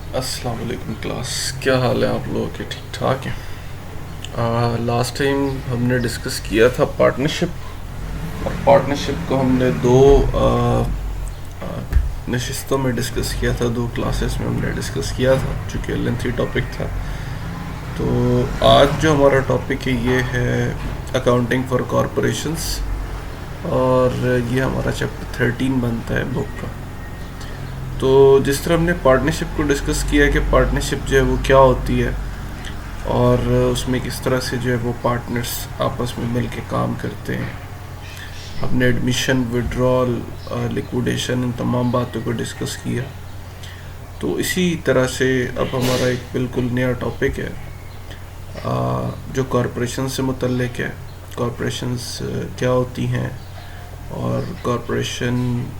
अस्सलाम वालेकुम क्लास। क्या हाल है आप लोगों के? ठीक ठाक हैं? लास्ट टाइम हमने डिस्कस किया था पार्टनरशिप, और पार्टनरशिप को हमने दो नशिस्तों में डिस्कस किया था, दो क्लासेस में हमने डिस्कस किया था, चूँकि लेंथी टॉपिक था। तो आज जो हमारा टॉपिक है ये है अकाउंटिंग फॉर कॉरपोरेशंस, और ये हमारा चैप्टर 13 बनता है बुक का। तो जिस तरह हमने पार्टनरशिप को डिस्कस किया कि पार्टनरशिप जो है वो क्या होती है, और उसमें किस तरह से जो है वो पार्टनर्स आपस में मिल के काम करते हैं, हमने एडमिशन, विड्रॉल, लिक्विडेशन, इन तमाम बातों को डिस्कस किया। तो इसी तरह से अब हमारा एक बिल्कुल नया टॉपिक है जो कॉरपोरेशन से मुतल्लिक है। कॉरपोरेशंस क्या होती हैं, और कॉरपोरेशन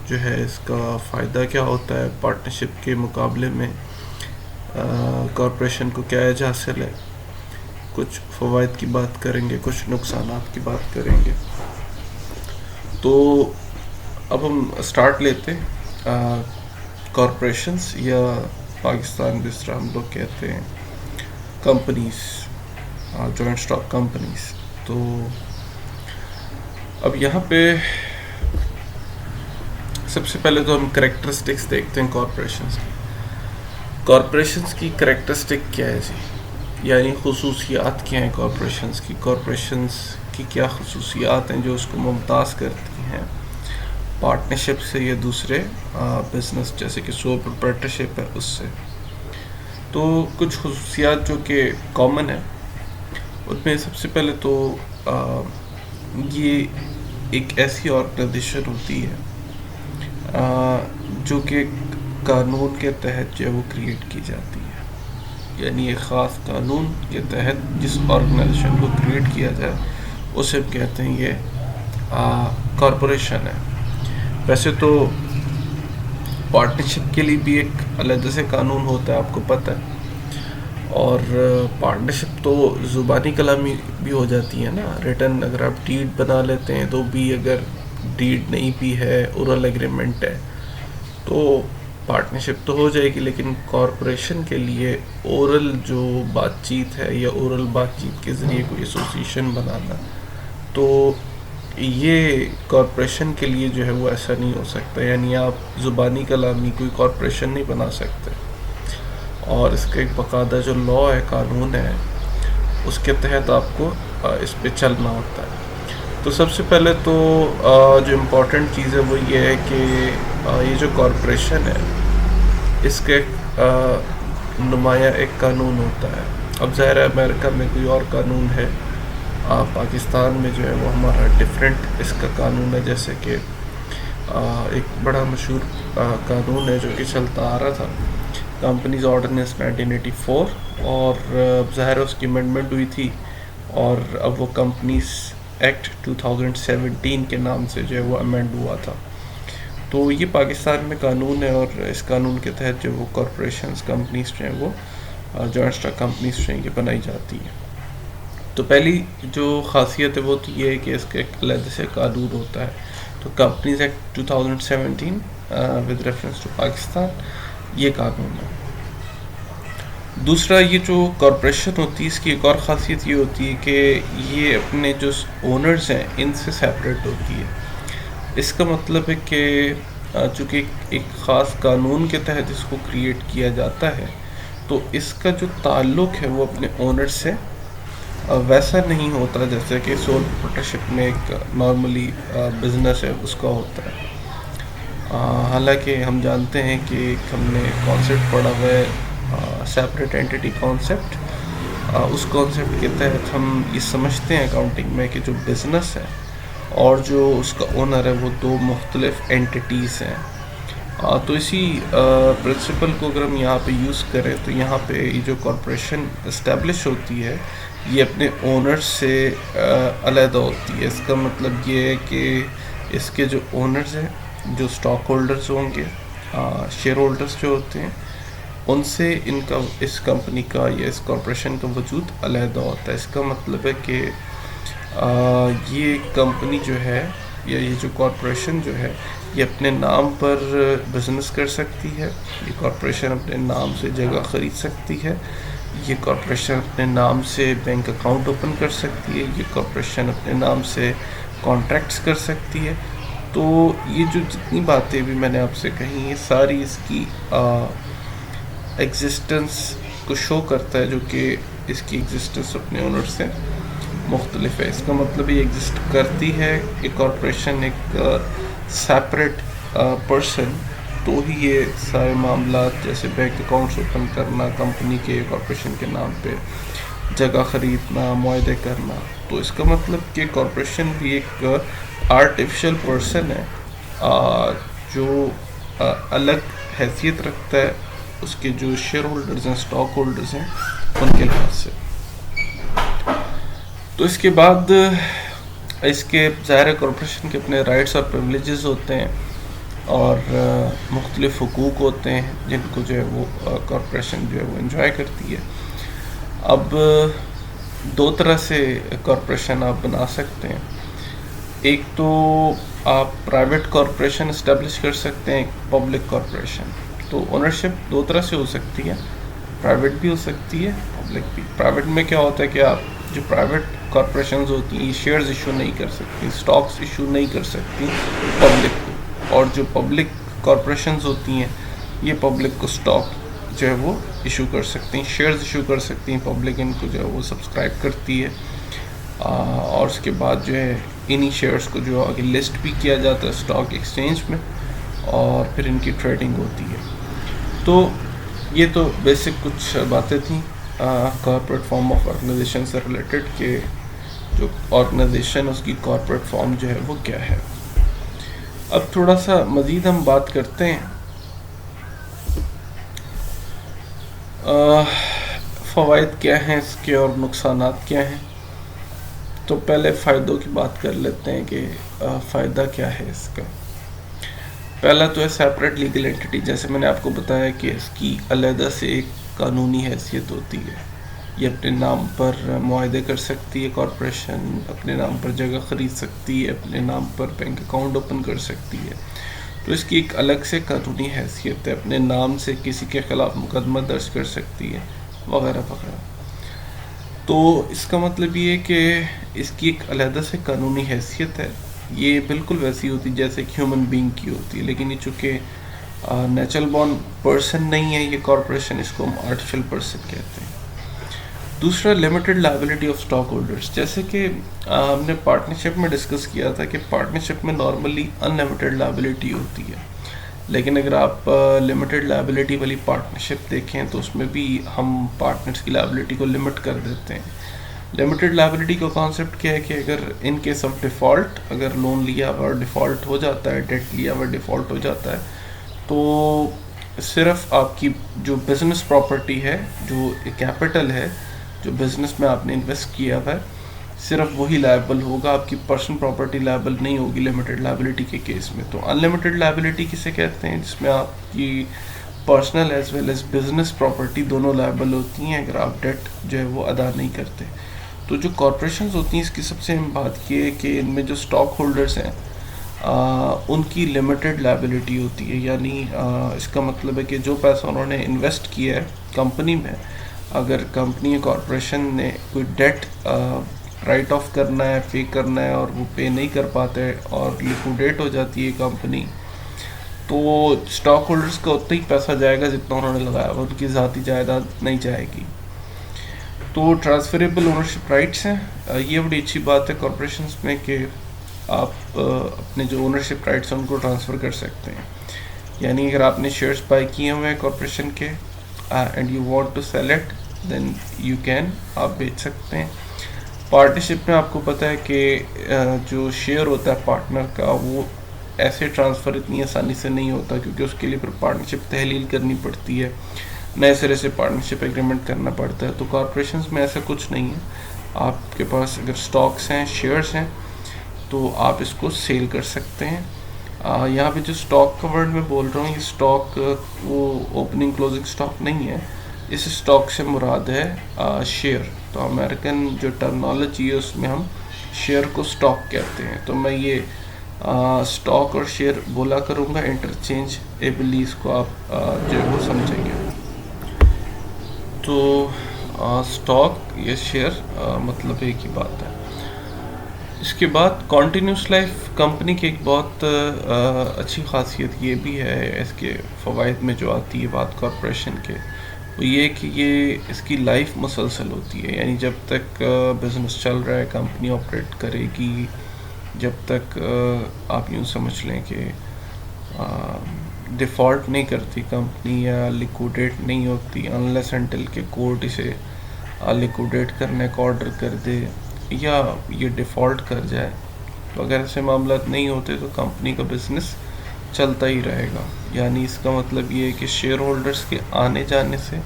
जो है इसका फ़ायदा क्या होता है पार्टनरशिप के मुकाबले में, कॉरपोरेशन को क्या एज हासिल है, कुछ फ़वाइद की बात करेंगे, कुछ नुकसानात की बात करेंगे। तो अब हम स्टार्ट लेते हैं कॉरपोरेशंस, या पाकिस्तान जिस तरह हम लोग कहते हैं कंपनीज, जॉइंट स्टॉक कंपनीज। तो अब यहाँ पे सबसे पहले तो हम करेक्टरिस्टिक्स देखते हैं कॉरपोरेशंस की। कॉरपोरेशंस की करेक्टरिस्टिक क्या है जी, यानी खुसूसियात क्या हैं कॉरपोरेशंस की? कॉरपोरेशंस की क्या खुसूसियात हैं जो उसको मुमताज़ करती हैं पार्टनरशिप से या दूसरे बिजनेस जैसे कि सोल प्रोप्राइटरशिप है उससे? तो कुछ खुसूसियात जो कि कॉमन है, उनमें सबसे पहले तो आ, ये एक ऐसी ऑर्गेनाइजेशन होती है जो कि कानून के तहत जो है वो क्रिएट की जाती है। यानी एक ख़ास कानून के तहत जिस ऑर्गेनाइजेशन को क्रिएट किया जाए उसे हम कहते हैं ये कॉरपोरेशन है। वैसे तो पार्टनरशिप के लिए भी एक अलग से कानून होता है, आपको पता है। और पार्टनरशिप तो ज़ुबानी कलामी भी हो जाती है ना, रिटर्न अगर आप डीड बना लेते हैं तो भी, अगर डीड नहीं भी है, ओरल एग्रीमेंट है, तो पार्टनरशिप तो हो जाएगी। लेकिन कॉरपोरेशन के लिए ओरल जो बातचीत है या ओरल बातचीत के ज़रिए कोई एसोसिएशन बनाना, तो ये कॉरपोरेशन के लिए जो है वो ऐसा नहीं हो सकता। यानी आप ज़ुबानी कलामी कोई कॉरपोरेशन नहीं बना सकते, और इसका एक बाकायदा जो लॉ है, कानून है, उसके तहत आपको इस पे चलना होता है। तो सबसे पहले तो जो इम्पोर्टेंट चीज़ है वो ये है कि ये जो कॉरपोरेशन है इसके नुमाया एक कानून होता है। अब ज़ाहिर है अमेरिका में कोई और कानून है, पाकिस्तान में जो है वो हमारा डिफरेंट इसका कानून है। जैसे कि एक बड़ा मशहूर कानून है जो कि चलता आ रहा था, कंपनीज ऑर्डिनेंस 1984, और ज़ाहिर उसकी अमेंडमेंट हुई थी, और अब वो कंपनीज एक्ट 2017 के नाम से जो है वो अमेंड हुआ था। तो ये पाकिस्तान में कानून है, और इस कानून के तहत जो वो कॉरपोरेशंस, कंपनीज जो हैं वो जॉइंट स्टॉक कंपनीज जो हैं ये बनाई जाती हैं। तो पहली जो खासियत है वो तो ये है कि इसका एक अलग से कानून होता है। तो companies act 2017 with reference to Pakistan, ये कानून है। दूसरा, ये जो कॉरपोरेशन होती है इसकी एक और ख़ासियत ये होती है कि ये अपने जो ओनर्स हैं इनसे सेपरेट होती है। इसका मतलब है कि चूँकि एक ख़ास कानून के तहत इसको क्रिएट किया जाता है, तो इसका जो ताल्लुक़ है वो अपने ओनर से वैसा नहीं होता जैसे कि सोल प्रोप्राइटरशिप में एक नॉर्मली बिज़नेस है उसका होता है। हालांकि हम जानते हैं कि हमने कॉन्सेप्ट पढ़ा हुआ है, सेपरेट एंटिटी कॉन्सेप्ट। उस कॉन्सेप्ट के तहत हम ये समझते हैं अकाउंटिंग में कि जो बिज़नेस है और जो उसका ओनर है वो दो मुख्तलिफ एंटिटीज़ हैं। तो इसी प्रिंसिपल को अगर हम यहाँ पे यूज़ करें तो यहाँ पे ये जो कॉरपोरेशन इस्टेब्लिश होती है ये अपने ओनर से अलहदा होती है। इसका मतलब ये है कि इसके जो ओनर्स हैं, जो स्टॉक होल्डर्स होंगे, शेयर होल्डर्स जो होते हैं, उनसे इनका, इस कंपनी का या इस कॉरपोरेशन का वजूद अलहदा होता है। इसका मतलब है कि ये कंपनी जो है या ये जो कॉरपोरेशन जो है ये अपने नाम पर बिजनेस कर सकती है, ये कॉरपोरेशन अपने नाम से जगह खरीद सकती है, ये कॉरपोरेशन अपने नाम से बैंक अकाउंट ओपन कर सकती है, ये कॉरपोरेशन अपने नाम से कॉन्ट्रैक्ट्स कर सकती है। तो ये जो जितनी बातें भी मैंने आपसे कही, ये सारी इसकी एग्जिस्टेंस को शो करता है, जो कि इसकी एग्जिस्टेंस अपने ओनर से मुख्तलिफ है। इसका मतलब ये एग्जिस्ट करती है एक कॉरपोरेशन, एक सेपरेट पर्सन, तो ही ये सारे मामला जैसे बैंक अकाउंट्स ओपन करना, कंपनी के कॉरपोरेशन के नाम पे जगह ख़रीदना, मुआहदे करना, तो इसका मतलब कि कॉरपोरेशन भी एक आर्टिफिशियल पर्सन है जो अलग हैसियत रखता है उसके जो शेयर होल्डर्स हैं, स्टॉक होल्डर्स हैं, उनके लिहाज से। तो इसके बाद इसके ज़ाहिर कॉरपोरेशन के अपने राइट्स और प्रिविलेजेस होते हैं और मुख्तलिफ हुकूक होते हैं जिनको जो है वो कॉरपोरेशन जो है वो एंजॉय करती है। अब दो तरह से कॉरपोरेशन आप बना सकते हैं। एक तो आप प्राइवेट कॉरपोरेशन इस्टेब्लिश कर सकते हैं, एक पब्लिक कॉरपोरेशन। तो ओनरशिप दो तरह से हो सकती है, प्राइवेट भी हो सकती है, पब्लिक भी। प्राइवेट में क्या होता है कि आप जो प्राइवेट कॉरपोरेशंस होती हैं, शेयर्स इशू नहीं कर सकती, स्टॉक्स इशू नहीं कर सकती पब्लिक को, और जो पब्लिक कॉरपोरेशंस होती हैं ये पब्लिक को स्टॉक जो है वो इशू कर सकती हैं, शेयर्स इशू कर सकती हैं, पब्लिक इनको जो है वो सब्सक्राइब करती है और उसके बाद जो है इन्हीं शेयर्स को जो आगे लिस्ट भी किया जाता है स्टॉक एक्सचेंज में और फिर इनकी ट्रेडिंग होती है। तो ये तो बेसिक कुछ बातें थी कॉर्पोरेट फॉर्म ऑफ ऑर्गेनाइजेशन से रिलेटेड, कि जो ऑर्गेनाइजेशन उसकी कॉर्पोरेट फॉर्म जो है वो क्या है। अब थोड़ा सा मज़ीद हम बात करते हैं फ़वाइद क्या हैं इसके और नुकसानात क्या हैं। तो पहले फ़ायदों की बात कर लेते हैं कि फ़ायदा क्या है इसका। पहला तो है सेपरेट लीगल एंटिटी। जैसे मैंने आपको बताया कि इसकी अलहदा से एक कानूनी हैसियत होती है, ये अपने नाम पर मुआहदे कर सकती है कॉरपोरेशन, अपने नाम पर जगह ख़रीद सकती है, अपने नाम पर बैंक अकाउंट ओपन कर सकती है। तो इसकी एक अलग से कानूनी हैसियत है, अपने नाम से किसी के ख़िलाफ़ मुकदमा दर्ज कर सकती है वगैरह वगैरह। तो इसका मतलब ये है कि इसकी एक अलहदा से कानूनी हैसियत है। ये बिल्कुल वैसी होती जैसे एक ह्यूमन बीइंग की होती है, लेकिन ये चूँकि नेचुरल बॉर्न पर्सन नहीं है ये कॉरपोरेशन, इसको हम आर्टिफिशियल पर्सन कहते हैं। दूसरा limited liability of stock holders. जैसे कि हमने पार्टनरशिप में डिस्कस किया था कि पार्टनरशिप में नॉर्मली अनलिमिटेड लायबिलिटी होती है, लेकिन अगर आप लिमिटेड लायबिलिटी वाली पार्टनरशिप देखें तो उसमें भी हम पार्टनर्स की लायबिलिटी को लिमिट कर देते हैं। लिमिटेड लायबिलिटी का कॉन्सेप्ट क्या है कि अगर इन केस ऑफ डिफ़ॉल्ट, अगर लोन लिया हुआ डिफ़ॉल्ट हो जाता है, डेट लिया हुआ डिफ़ॉल्ट हो जाता है, तो सिर्फ आपकी जो बिज़नेस प्रॉपर्टी है, जो कैपिटल है, जो बिज़नेस में आपने इन्वेस्ट किया हुआ है, सिर्फ वही लायबल होगा, आपकी पर्सनल प्रॉपर्टी लायबल नहीं होगी लिमिटेड लायबिलिटी के केस में। तो अनलिमिटेड लायबिलिटी किसे कहते हैं, जिसमें आपकी personal as well as business property दोनों लायबल होती हैं अगर आप डेट जो है वो अदा नहीं करते। तो जो कॉरपोरेशंस होती हैं इसकी सबसे अहम बात ये है कि इनमें जो स्टॉक होल्डर्स हैं उनकी लिमिटेड लायबिलिटी होती है, यानी इसका मतलब है कि जो पैसा उन्होंने इन्वेस्ट किया है कंपनी में, अगर कंपनी या कॉरपोरेशन ने कोई डेट राइट ऑफ करना है, पे करना है और वो पे नहीं कर पाते और लिक्विडेट हो जाती है कंपनी, तो स्टॉक होल्डर्स का उतना ही पैसा जाएगा जितना उन्होंने लगाया, उनकी ज़ाती जायदाद नहीं जाएगी। तो ट्रांसफरेबल ओनरशिप राइट्स हैं, ये बड़ी अच्छी बात है कॉरपोरेशंस में कि आप अपने जो ओनरशिप राइट्स हैं उनको ट्रांसफ़र कर सकते हैं। यानी अगर आपने शेयर्स बाय किए हुए हैं कॉरपोरेशन के and you want to sell it, then you can, आप बेच सकते हैं। पार्टनरशिप में आपको पता है कि जो शेयर होता है पार्टनर का वो ऐसे ट्रांसफ़र इतनी आसानी से नहीं होता, क्योंकि उसके लिए फिर पार्टनरशिप तहलील करनी पड़ती है, नए सिरे से पार्टनरशिप एग्रीमेंट करना पड़ता है। तो कॉरपोरेशंस में ऐसा कुछ नहीं है, आपके पास अगर स्टॉक्स हैं, शेयर्स हैं, तो आप इसको सेल कर सकते हैं। यहाँ पे जो स्टॉक का वर्ड मैं बोल रहा हूँ, ये स्टॉक वो ओपनिंग क्लोजिंग स्टॉक नहीं है, इस स्टॉक से मुराद है शेयर। तो अमेरिकन जो टर्मिनोलॉजी है उसमें हम शेयर को स्टॉक कहते हैं। तो मैं ये स्टॉक और शेयर बोला करूँगा इंटरचेंजेबली, इसको आप जो है वो समझेंगे। तो स्टॉक या शेयर मतलब एक ही बात है। इसके बाद कॉन्टीन्यूस लाइफ कंपनी की एक बहुत अच्छी खासियत ये भी है, इसके फ़वाइद में जो आती है बात कॉरपोरेशन के, वो ये कि ये इसकी लाइफ मुसलसल होती है। यानी जब तक बिज़नेस चल रहा है कंपनी ऑपरेट करेगी, जब तक आप यूँ समझ लें कि डिफ़ॉल्ट नहीं करती कंपनी या लिक्विडेट नहीं होती अनलेस अनटिल के कोर्ट इसे लिक्विडेट करने का ऑर्डर कर दे या ये डिफ़ॉल्ट कर जाए। तो अगर ऐसे मामला नहीं होते तो कंपनी का बिज़नेस चलता ही रहेगा। यानी इसका मतलब ये है कि शेयर होल्डर्स के आने जाने से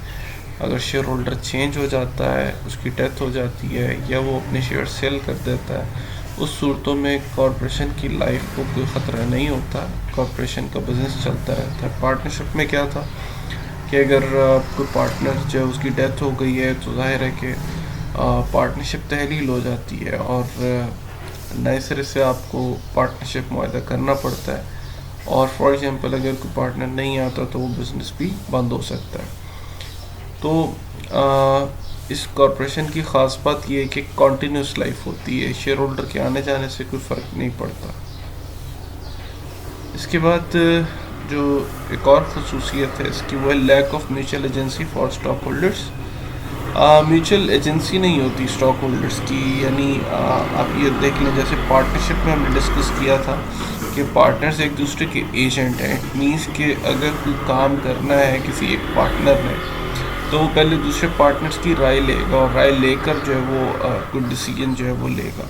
अगर शेयर होल्डर चेंज हो जाता है, उसकी डेथ हो जाती है या वो अपने शेयर सेल कर देता है, उस सूरतों में कॉरपोरेशन की लाइफ को कोई ख़तरा नहीं होता, कॉरपोरेशन का बिज़नेस चलता रहता है। पार्टनरशिप में क्या था कि अगर कोई पार्टनर जो उसकी डेथ हो गई है तो जाहिर है कि पार्टनरशिप तहलील हो जाती है और नए सिरे से आपको पार्टनरशिप मुआहदा करना पड़ता है। और फॉर एग्ज़ाम्पल अगर कोई पार्टनर नहीं आता तो वो बिज़नेस भी बंद हो सकता है। तो इस कॉरपोरेशन की ख़ास बात ये है कि कॉन्टीन्यूस लाइफ होती है, शेयर होल्डर के आने जाने से कोई फ़र्क नहीं पड़ता। इसके बाद जो एक और खसूसियत है इसकी, वो है lack of mutual agency for stock holders. Mutual agency नहीं होती स्टॉक होल्डर्स की। यानी आप ये देख लें, जैसे पार्टनरशिप में हमने डिस्कस किया था कि पार्टनर्स एक दूसरे के एजेंट हैं। इट मीन्स कि अगर कोई काम करना है किसी एक पार्टनर ने तो वो पहले दूसरे पार्टनर्स की राय लेगा और राय लेकर जो है वो कोई डिसीजन जो है वो लेगा।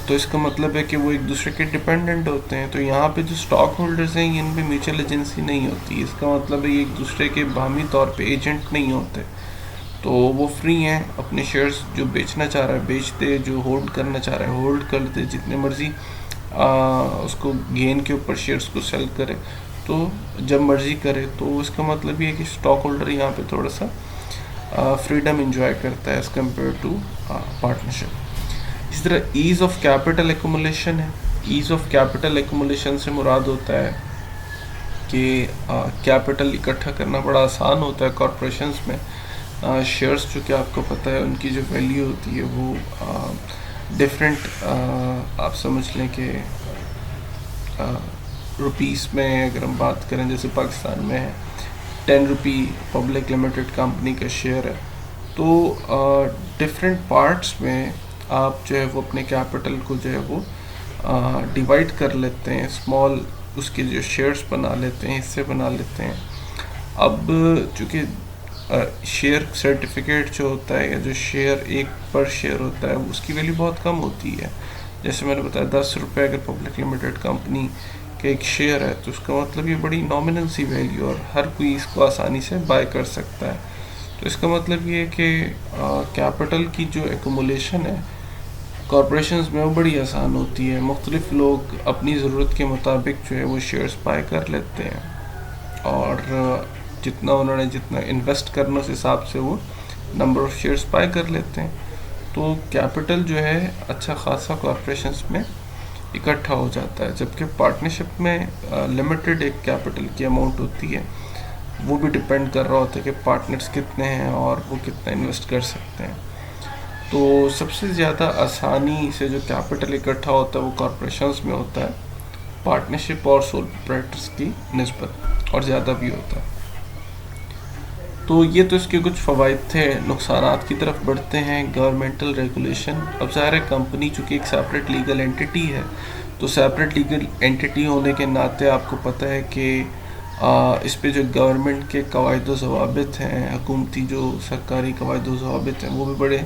तो इसका मतलब है कि वो एक दूसरे के डिपेंडेंट होते हैं। तो यहाँ पे जो स्टॉक होल्डर्स हैं इनमें म्यूचुअल एजेंसी नहीं होती। इसका मतलब है ये एक दूसरे के बाहमी तौर पे एजेंट नहीं होते। तो वो फ्री हैं, अपने शेयर्स जो बेचना चाह रहा है बेच दे, जो होल्ड करना चाह रहा है होल्ड कर दे, जितने मर्ज़ी उसको गेन के ऊपर शेयर्स को सेल करे तो जब मर्ज़ी करे। तो इसका मतलब ये है कि स्टॉक होल्डर यहाँ पे थोड़ा सा फ्रीडम इंजॉय करता है एज़ कम्पेयर टू पार्टनरशिप। इस तरह ईज़ ऑफ कैपिटल एक्युमुलेशन है। ईज़ ऑफ कैपिटल एक्युमुलेशन से मुराद होता है कि कैपिटल इकट्ठा करना बड़ा आसान होता है कॉरपोरेशंस में। शेयर्स जो कि आपको पता है उनकी जो वैल्यू होती है वो डिफरेंट आप समझ लें कि रुपीस में अगर हम बात करें, जैसे पाकिस्तान में है 10 रुपी पब्लिक लिमिटेड कंपनी का शेयर है, तो डिफरेंट पार्ट्स में आप जो है वो अपने कैपिटल को जो है वो डिवाइड कर लेते हैं, स्मॉल उसके जो शेयर्स बना लेते हैं, हिस्से बना लेते हैं। अब चूँकि शेयर सर्टिफिकेट जो होता है या जो शेयर एक पर शेयर होता है उसकी वैल्यू बहुत कम होती है। जैसे मैंने बताया 10 रुपये अगर पब्लिक लिमिटेड कंपनी के एक शेयर है तो उसका मतलब ये बड़ी नॉमिनल सी वैल्यू और हर कोई इसको आसानी से बाय कर सकता है। तो इसका मतलब ये है कि कैपिटल की जो एक्युमुलेशन है कॉरपोरेशंस में वो बड़ी आसान होती है। मुख्तलिफ लोग अपनी ज़रूरत के मुताबिक जो है वो शेयर्स बाय कर लेते हैं और जितना इन्वेस्ट करना उस हिसाब से वो नंबर ऑफ़ शेयर्स बाय कर लेते हैं। तो कैपिटल जो है अच्छा खासा कॉरपोरेशंस में इकट्ठा हो जाता है, जबकि पार्टनरशिप में लिमिटेड एक कैपिटल की अमाउंट होती है। वो भी डिपेंड कर रहा होता है कि पार्टनर्स कितने हैं और वो कितना इन्वेस्ट कर सकते हैं। तो सबसे ज़्यादा आसानी से जो कैपिटल इकट्ठा होता है वो कॉरपोरेशंस में होता है, पार्टनरशिप और सोल प्रोप्राइटर्स की निस्बत, और ज़्यादा भी होता है। तो ये तो इसके कुछ फ़वाइद थे। नुकसानात की तरफ बढ़ते हैं। Governmental regulation. अब ज़ाहिर है कंपनी चूँकि एक सेपरेट लीगल एंटिटी है, तो सेपरेट लीगल एंटिटी होने के नाते आपको पता है कि इस पे जो गवर्नमेंट के कवायद ज़वाबित हैं, हुकूमती जो सरकारी कवायद ज़वाबित हैं, वो भी बड़े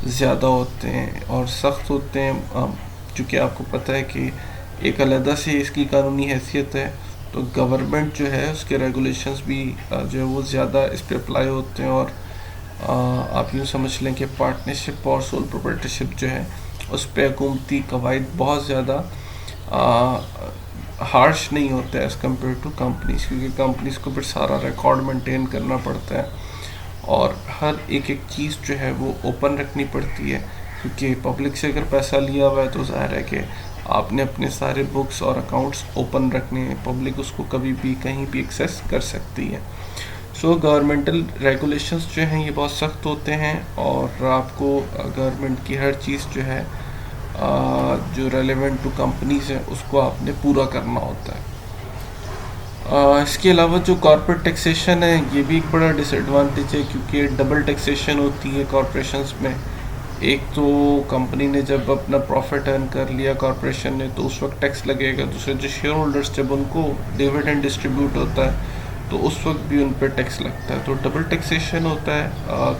ज़्यादा होते हैं और सख्त होते हैं। चूँकि आपको पता है कि एक अलग से इसकी कानूनी हैसियत है, तो गवर्नमेंट जो है उसके रेगुलेशंस भी जो है वो ज़्यादा इस पर अप्लाई होते हैं। और आप यूँ समझ लें कि पार्टनरशिप और सोल प्रोप्राइटरशिप जो है उस पर हुकूमती कवायद बहुत ज़्यादा हार्श नहीं होता है एज़ कम्पेयर टू कंपनीज, क्योंकि कंपनीज को फिर सारा रिकॉर्ड मेंटेन करना पड़ता है और हर एक चीज़ जो है वो ओपन रखनी पड़ती है, क्योंकि पब्लिक से अगर पैसा लिया हुआ है तो ज़ाहिर है कि आपने अपने सारे बुक्स और अकाउंट्स ओपन रखने हैं, पब्लिक उसको कभी भी कहीं भी एक्सेस कर सकती है। सो गवर्नमेंटल रेगुलेशंस जो हैं ये बहुत सख्त होते हैं, और आपको गवर्नमेंट की हर चीज़ जो है जो रेलेवेंट टू कंपनीज है उसको आपने पूरा करना होता है। इसके अलावा जो कॉर्पोरेट टैक्सेशन है ये भी एक बड़ा डिसएडवांटेज है, क्योंकि डबल टैक्सेशन होती है कॉरपोरेशंस में। एक तो कंपनी ने जब अपना प्रॉफिट अर्न कर लिया कॉरपोरेशन ने, तो उस वक्त टैक्स लगेगा। दूसरे जो शेयर होल्डर्स जब उनको डिविडेंड डिस्ट्रीब्यूट होता है तो उस वक्त भी उन पर टैक्स लगता है, तो डबल टैक्सेशन होता है।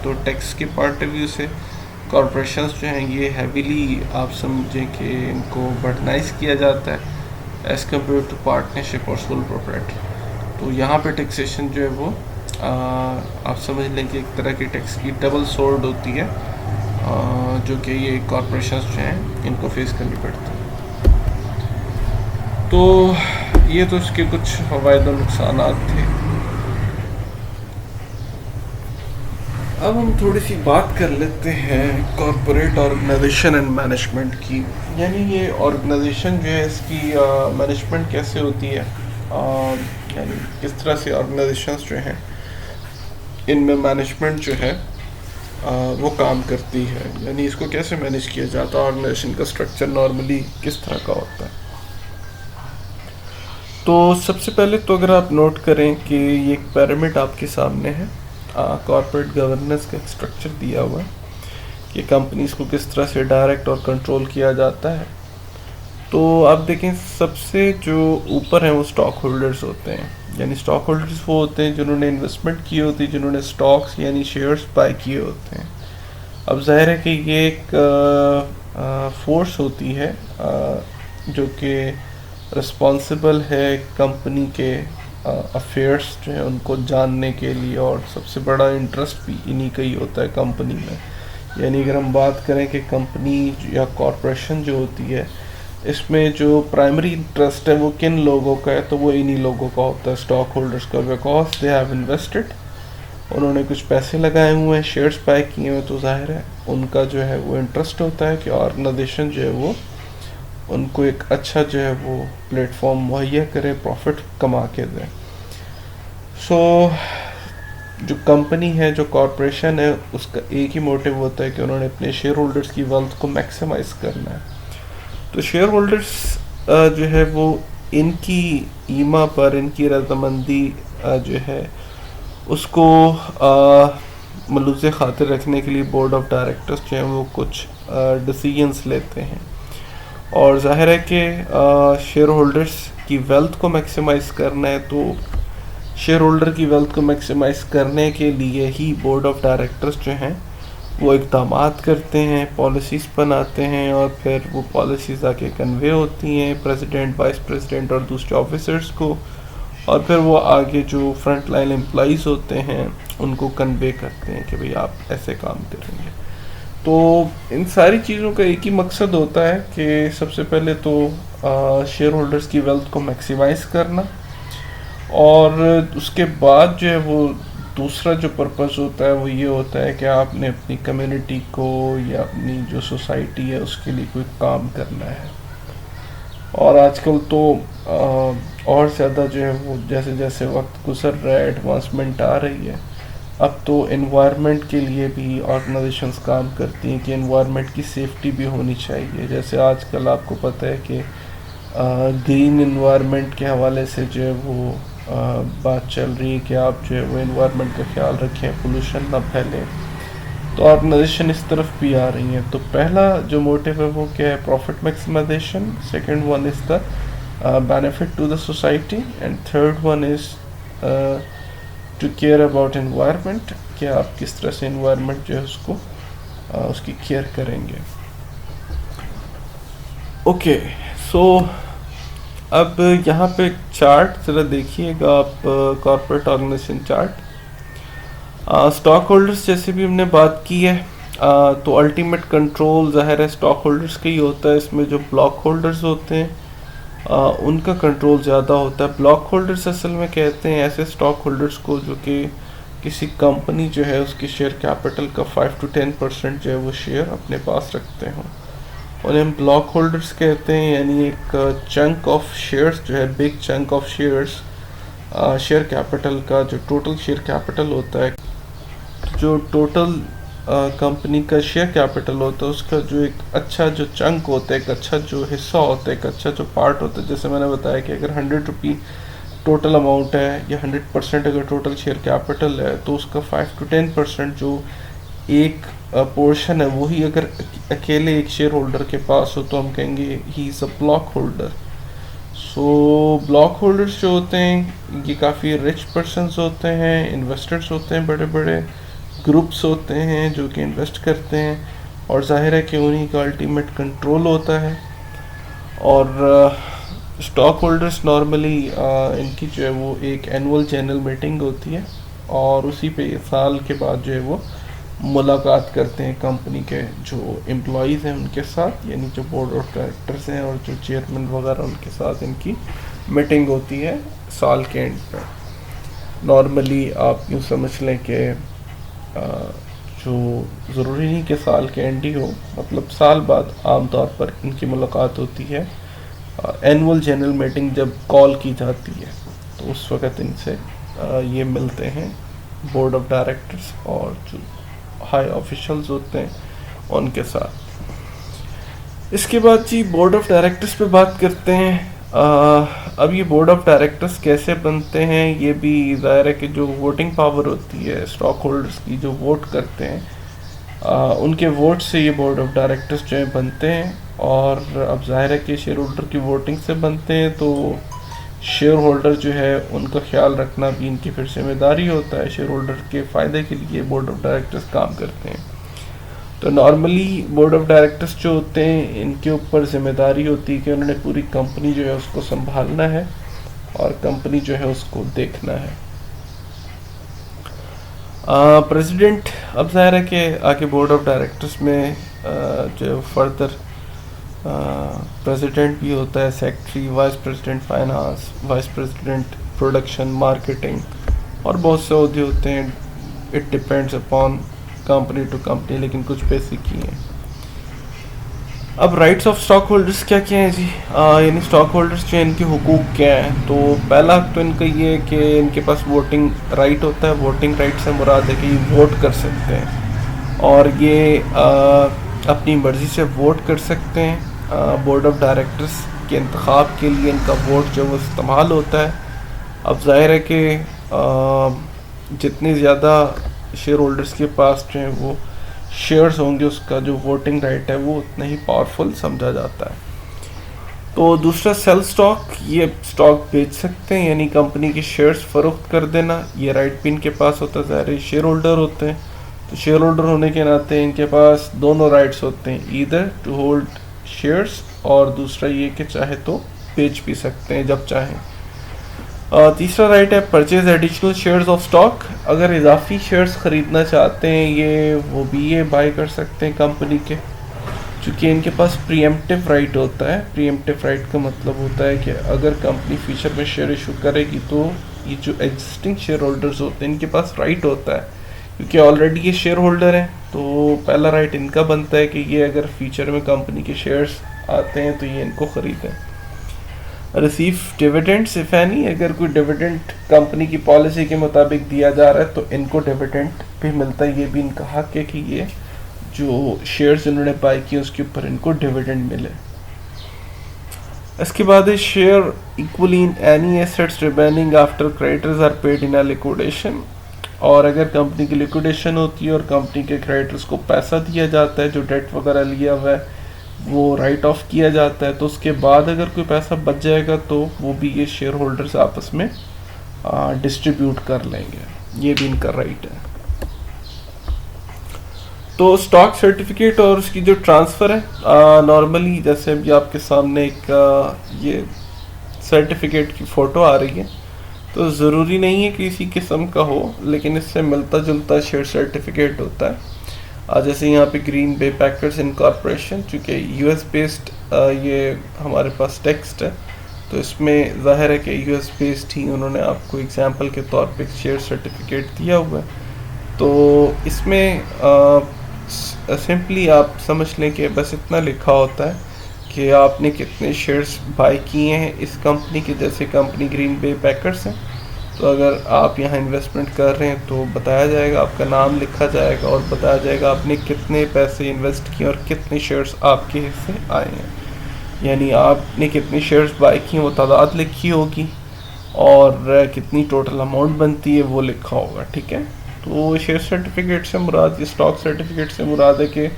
तो टैक्स के पॉइंट ऑफ व्यू से कॉरपोरेशंस जो हैं ये हैवीली आप समझें कि इनको बर्डनाइज किया जाता है एज़ कम्पेयर टू पार्टनरशिप और सोल प्रोप्राइटर। तो यहाँ पे टैक्सेशन जो है वो आप समझ लें कि एक तरह की टैक्स की डबल सोर्ड होती है, जो कि ये कॉरपोरेशंस जो हैं इनको फेस करनी पड़ती है। तो ये तो इसके कुछ फ़वाइद और नुकसानात थे। अब हम थोड़ी सी बात कर लेते हैं कॉरपोरेट ऑर्गेनाइजेशन एंड मैनेजमेंट की। यानी ये ऑर्गेनाइजेशन जो है इसकी मैनेजमेंट कैसे होती है, यानी किस तरह से ऑर्गेनाइजेशंस जो हैं इनमें मैनेजमेंट जो है वो काम करती है, यानी इसको कैसे मैनेज किया जाता है, ऑर्गेनाइजेशन का स्ट्रक्चर नॉर्मली किस तरह का होता है। तो सबसे पहले तो अगर आप नोट करें कि ये एक पिरामिड आपके सामने है, कॉर्पोरेट गवर्नेंस का एक स्ट्रक्चर दिया हुआ है कि कंपनीज को किस तरह से डायरेक्ट और कंट्रोल किया जाता है। तो आप देखें सबसे जो ऊपर है वो स्टॉक होल्डर्स होते हैं, यानी स्टॉक होल्डर्स वो होते हैं जिन्होंने इन्वेस्टमेंट की होती है, जिन्होंने स्टॉक्स यानी शेयर्स बाय किए होते हैं। अब जाहिर है कि ये एक फोर्स होती है जो कि रिस्पॉन्सिबल है कंपनी के अफेयर्स जो है उनको जानने के लिए, और सबसे बड़ा इंटरेस्ट भी इन्हीं का ही होता है कंपनी में। यानी अगर हम बात करें कि कंपनी या कॉरपोरेशन जो होती है इसमें जो प्राइमरी इंटरेस्ट है वो किन लोगों का है, तो वो इन्हीं लोगों का होता है, स्टॉक होल्डर्स का। बिकॉज दे हैव इन्वेस्टेड, उन्होंने कुछ पैसे लगाए हुए हैं, शेयर्स बाय किए हुए, तो जाहिर है उनका जो है वो इंटरेस्ट होता है कि ऑर्गेनाइजेशन जो है वो उनको एक अच्छा जो है वो प्लेटफॉर्म मुहैया करे, प्रॉफिट कमा के दें। सो जो कंपनी है, जो कॉरपोरेशन है, उसका एक ही मोटिव होता है कि उन्होंने अपने शेयर होल्डर्स की वेल्थ को मैक्सिमाइज करना है। तो शेयर होल्डर्स जो है वो इनकी ईमा पर, इनकी रजामंदी जो है उसको मलूज़ खातिर रखने के लिए बोर्ड ऑफ डायरेक्टर्स जो हैं वो कुछ डिसीजंस लेते हैं, और जाहिर है कि शेयर होल्डर्स की वेल्थ को मैक्सिमाइज़ करना है। तो शेयर होल्डर की वेल्थ को मैक्सिमाइज़ करने के लिए ही बोर्ड ऑफ डायरेक्टर्स जो हैं वो इक़दामात करते हैं, पॉलिसीज़ बनाते हैं, और फिर वो पॉलिसीज़ आके कन्वे होती हैं प्रेसिडेंट, वाइस प्रेसिडेंट और दूसरे ऑफिसर्स को, और फिर वो आगे जो फ्रंट लाइन एम्प्लॉइज़ होते हैं उनको कन्वे करते हैं कि भाई आप ऐसे काम करेंगे। तो इन सारी चीज़ों का एक ही मकसद होता है कि सबसे पहले तो शेयर होल्डर्स की वेल्थ को मैक्सिमाइज़ करना, और उसके बाद जो है वो दूसरा जो पर्पस होता है वो ये होता है कि आपने अपनी कम्युनिटी को या अपनी जो सोसाइटी है उसके लिए कोई काम करना है। और आजकल तो और ज़्यादा जो है वो जैसे जैसे वक्त गुजर रहा है, एडवांसमेंट आ रही है, अब तो एनवायरनमेंट के लिए भी ऑर्गेनाइजेशंस काम करती हैं कि एनवायरनमेंट की सेफ्टी भी होनी चाहिए। जैसे आजकल आपको पता है कि ग्रीन एनवायरनमेंट के हवाले से जो है वो बात चल रही है कि आप जो है वो एनवायरनमेंट का ख्याल रखें, पोल्यूशन ना फैले। तो ऑर्गेनाइजेशन इस तरफ भी आ रही हैं। तो पहला जो मोटिव है वो क्या है, profit maximisation, second one is the benefit to the society, and third one is to care about environment, कि आप किस तरह से एनवायरनमेंट जो है उसको उसकी केयर करेंगे। ओके, सो अब यहाँ पे चार्ट ज़रा देखिएगा आप, corporate organisation chart. Stock holders जैसे भी हमने बात की है, तो अल्टीमेट कंट्रोल ज़ाहिर है स्टॉक होल्डर्स का ही होता है। इसमें जो ब्लॉक होल्डर्स होते हैं उनका कंट्रोल ज़्यादा होता है। ब्लॉक होल्डर्स असल में कहते हैं ऐसे स्टॉक होल्डर्स को जो कि किसी कंपनी जो है उसकी शेयर कैपिटल का 5 to 10% जो है वो शेयर अपने पास रखते हों। उन्हें हम ब्लॉक होल्डर्स कहते हैं, यानी एक चंक ऑफ शेयर्स जो है, big chunk of shares, share capital का जो टोटल शेयर कैपिटल होता है, जो टोटल कंपनी का शेयर कैपिटल होता है उसका जो एक अच्छा जो चंक होता है, एक अच्छा जो हिस्सा होता है, एक अच्छा जो पार्ट होता है। जैसे मैंने बताया कि अगर 100 रुपी टोटल अमाउंट है या 100% अगर टोटल शेयर कैपिटल है, तो उसका 5 to 10% जो एक पोर्शन है वही अगर अकेले एक शेयर होल्डर के पास हो तो हम कहेंगे he is a block holder. So block holders जो होते हैं ये काफ़ी रिच पर्सनस होते हैं, इन्वेस्टर्स होते हैं, बड़े बड़े ग्रुप्स होते हैं जो कि इन्वेस्ट करते हैं, और जाहिर है कि उन्हीं का अल्टीमेट कंट्रोल होता है। और स्टॉक होल्डर्स नॉर्मली इनकी जो है वो एक एनुअल जनरल मीटिंग होती है, और उसी पे साल के बाद जो है वो मुलाकात करते हैं कंपनी के जो एम्प्लॉयज़ हैं उनके साथ, यानी जो बोर्ड ऑफ डायरेक्टर्स हैं और जो चेयरमैन वगैरह उनके साथ इनकी मीटिंग होती है साल के एंड पर। नॉर्मली आप यूँ समझ लें कि जो ज़रूरी नहीं कि साल के एंड ही हो, मतलब साल बाद आम तौर पर इनकी मुलाकात होती है। एनुअल जनरल मीटिंग जब कॉल की जाती है तो उस वक़्त इनसे ये मिलते हैं बोर्ड ऑफ डायरेक्टर्स और जो हाई ऑफिशियल्स होते हैं उनके साथ। इसके बाद जी बोर्ड ऑफ डायरेक्टर्स पे बात करते हैं। अब ये बोर्ड ऑफ डायरेक्टर्स कैसे बनते हैं, ये भी ज़ाहिर है कि जो वोटिंग पावर होती है स्टॉक होल्डर्स की, जो वोट करते हैं उनके वोट से ये बोर्ड ऑफ डायरेक्टर्स जो है बनते हैं। और अब ज़ाहिर है कि शेयर होल्डर की वोटिंग से बनते हैं, तो शेयर होल्डर जो है उनका ख्याल रखना भी इनकी फिर जिम्मेदारी होता है। शेयर होल्डर के फ़ायदे के लिए बोर्ड ऑफ डायरेक्टर्स काम करते हैं। तो नॉर्मली बोर्ड ऑफ डायरेक्टर्स जो होते हैं इनके ऊपर जिम्मेदारी होती है कि उन्होंने पूरी कंपनी जो है उसको संभालना है और कंपनी जो है उसको देखना है। प्रेसिडेंट, अब ज़ाहिर है कि आगे बोर्ड ऑफ डायरेक्टर्स में जो फर्दर प्रेसिडेंट भी होता है, secretary, vice president finance, vice president production, marketing, और बहुत से ओहदे होते हैं। It depends upon company to company, लेकिन कुछ बेसिक ही हैं। अब राइट्स ऑफ स्टॉक होल्डर्स क्या क्या हैं जी, यानी स्टॉक होल्डर्स जो इनके हुकूक क्या हैं। तो पहला तो इनका ये है कि इनके पास वोटिंग राइट होता है। वोटिंग राइट से मुराद है कि ये वोट कर सकते हैं और ये अपनी मर्ज़ी से वोट कर सकते हैं। बोर्ड ऑफ डायरेक्टर्स के इंतखाब के लिए इनका वोट जो वो इस्तेमाल होता है। अब ज़ाहिर है कि जितनी ज़्यादा शेयर होल्डर्स के पास जो है वो शेयर्स होंगे, उसका जो वोटिंग राइट है वो उतना ही पावरफुल समझा जाता है। तो दूसरा सेल स्टॉक, ये स्टॉक बेच सकते हैं, यानी कंपनी के शेयर्स फ़रोख्त कर देना, ये राइट भी इनके पास होता है। ज़ाहिर शेयर होल्डर होते हैं, तो शेयर होल्डर होने के नाते इनके पास दोनों राइट्स होते हैं, ईदर टू होल्ड शेयर्स और दूसरा ये कि चाहे तो बेच भी सकते हैं जब चाहें। तीसरा राइट है purchase additional shares of stock. अगर इजाफी शेयर्स ख़रीदना चाहते हैं ये, वो भी ये बाय कर सकते हैं कंपनी के, चूँकि इनके पास प्रीएम्प्टिव राइट होता है। प्रीएम्प्टिव राइट का मतलब होता है कि अगर कंपनी फ्यूचर में शेयर इशू करेगी तो ये जो एग्जिस्टिंग शेयर होल्डर्स होते हैं इनके पास राइट होता है, क्योंकि ऑलरेडी ये शेयर होल्डर हैं। तो पहला राइट इनका बनता है कि ये अगर फ्यूचर में कंपनी के शेयर्स आते हैं तो ये इनको ख़रीदें। रिसीव डिविडेंड्स इफ़ एनी, अगर कोई डिविडेंड कंपनी की पॉलिसी के मुताबिक दिया जा रहा है तो इनको डिविडेंड भी मिलता है। ये भी इनका हक है कि ये जो शेयर्स इन्होंने बाय किए उसके ऊपर इनको डिविडेंड मिले। इसके बाद है share equally in any assets remaining after creditors are paid in a liquidation. और अगर कंपनी की लिक्विडेशन होती है और कंपनी के क्रेडिटर्स को पैसा दिया जाता है, जो डेट वगैरह लिया हुआ है वो राइट ऑफ किया जाता है, तो उसके बाद अगर कोई पैसा बच जाएगा तो वो भी ये शेयर होल्डर्स आपस में डिस्ट्रीब्यूट कर लेंगे। ये भी इनका राइट है। तो स्टॉक सर्टिफिकेट और उसकी जो ट्रांसफ़र है, नॉर्मली जैसे अभी आपके सामने एक ये सर्टिफिकेट की फ़ोटो आ रही है, तो ज़रूरी नहीं है कि इसी किस्म का हो, लेकिन इससे मिलता जुलता शेयर सर्टिफिकेट होता है। जैसे यहाँ पे ग्रीन बे पैकर्स इनकॉर्पोरेशन, चूँकि यूएस बेस्ड ये हमारे पास टेक्स्ट है, तो इसमें ज़ाहिर है कि यूएस बेस्ड ही उन्होंने आपको एग्जांपल के तौर पे शेयर सर्टिफिकेट दिया हुआ है। तो इसमें सिंपली आप समझ लें कि बस इतना लिखा होता है कि आपने कितने शेयर्स बाय किए हैं इस कंपनी के। जैसे कंपनी ग्रीन बे पैकर्स है, तो अगर आप यहाँ इन्वेस्टमेंट कर रहे हैं तो बताया जाएगा, आपका नाम लिखा जाएगा और बताया जाएगा आपने कितने पैसे इन्वेस्ट किए और कितने शेयर्स आपके हिस्से आए हैं। यानी आपने कितने शेयर्स बाय किए वो तादाद लिखी होगी और कितनी टोटल अमाउंट बनती है वो लिखा होगा। ठीक है, तो शेयर सर्टिफिकेट से मुराद, ये स्टॉक सर्टिफिकेट से मुराद है कि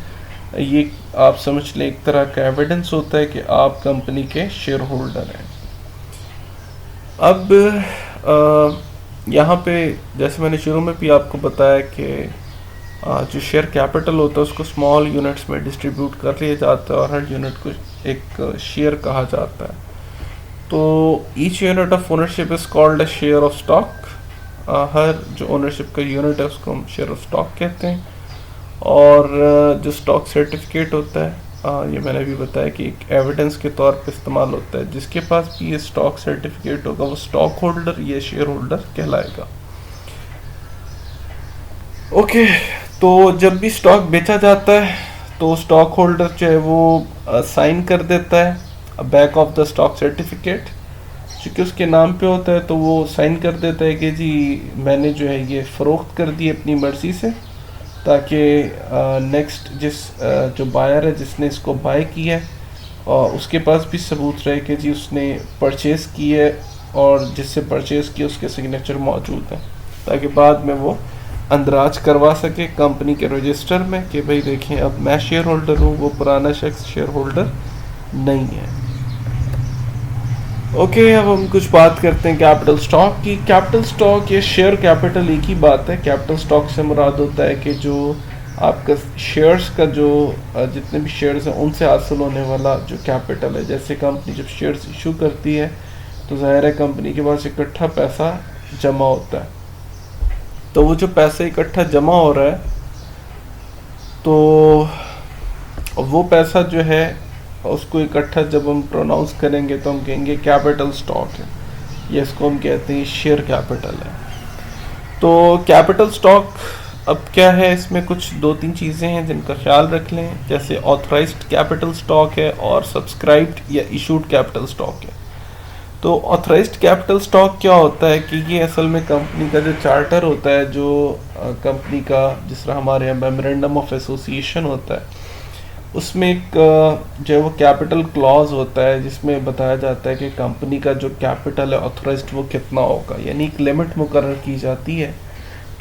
ये आप समझ लें एक तरह का एविडेंस होता है कि आप कंपनी के शेयर होल्डर हैं। अब यहाँ पे जैसे मैंने शुरू में भी आपको बताया कि जो शेयर कैपिटल होता है उसको स्मॉल यूनिट्स में डिस्ट्रीब्यूट कर लिया जाता है और हर यूनिट को एक शेयर कहा जाता है। तो each unit of ownership is called a share of stock. हर जो ओनरशिप का यूनिट है उसको हम शेयर ऑफ स्टॉक कहते हैं। और जो स्टॉक सर्टिफिकेट होता है ये मैंने अभी बताया कि एक एविडेंस के तौर पे इस्तेमाल होता है। जिसके पास भी ये स्टॉक सर्टिफिकेट होगा वो स्टॉक होल्डर या शेयर होल्डर कहलाएगा। ओके, तो जब भी स्टॉक बेचा जाता है तो स्टॉक होल्डर जो है वो साइन कर देता है back of the stock certificate, क्योंकि उसके नाम पे होता है। तो वो साइन कर देता है कि जी मैंने जो है ये फ़रोख्त कर दी अपनी मर्ज़ी से, ताकि नेक्स्ट जो बायर है जिसने इसको बाय किया है और उसके पास भी सबूत रहे कि जी उसने परचेज़ की है और जिससे परचेज़ किया उसके सिग्नेचर मौजूद है, ताकि बाद में वो अंदराज करवा सके कंपनी के रजिस्टर में कि भाई देखें अब मैं शेयर होल्डर हूँ, वो पुराना शख्स शेयर होल्डर नहीं है। ओके, अब हम कुछ बात करते हैं कैपिटल स्टॉक की। कैपिटल स्टॉक या शेयर कैपिटल एक ही बात है। कैपिटल स्टॉक से मुराद होता है कि जो आपका शेयर्स का जो जितने भी शेयर्स हैं उनसे हासिल होने वाला जो कैपिटल है। जैसे कंपनी जब शेयर्स इशू करती है तो ज़ाहिर है कंपनी के पास इकट्ठा पैसा जमा होता है। तो वो जो पैसा इकट्ठा जमा हो रहा है तो वो पैसा जो है उसको इकट्ठा जब हम प्रोनाउंस करेंगे तो हम कहेंगे कैपिटल स्टॉक है, ये इसको हम कहते हैं शेयर कैपिटल है। तो कैपिटल स्टॉक अब क्या है, इसमें कुछ दो तीन चीज़ें हैं जिनका ख्याल रख लें। जैसे ऑथराइज्ड कैपिटल स्टॉक है और सब्सक्राइब्ड या इशूड कैपिटल स्टॉक है। तो ऑथराइज्ड कैपिटल स्टॉक क्या होता है कि ये असल में कंपनी का जो चार्टर होता है, जो कंपनी का जिस तरह हमारे यहाँ मेमोरेंडम ऑफ एसोसिएशन होता है, उसमें एक जो है वो कैपिटल क्लॉज होता है जिसमें बताया जाता है कि कंपनी का जो कैपिटल है ऑथराइज्ड वो कितना होगा। यानी एक लिमिट मुकर्रर की जाती है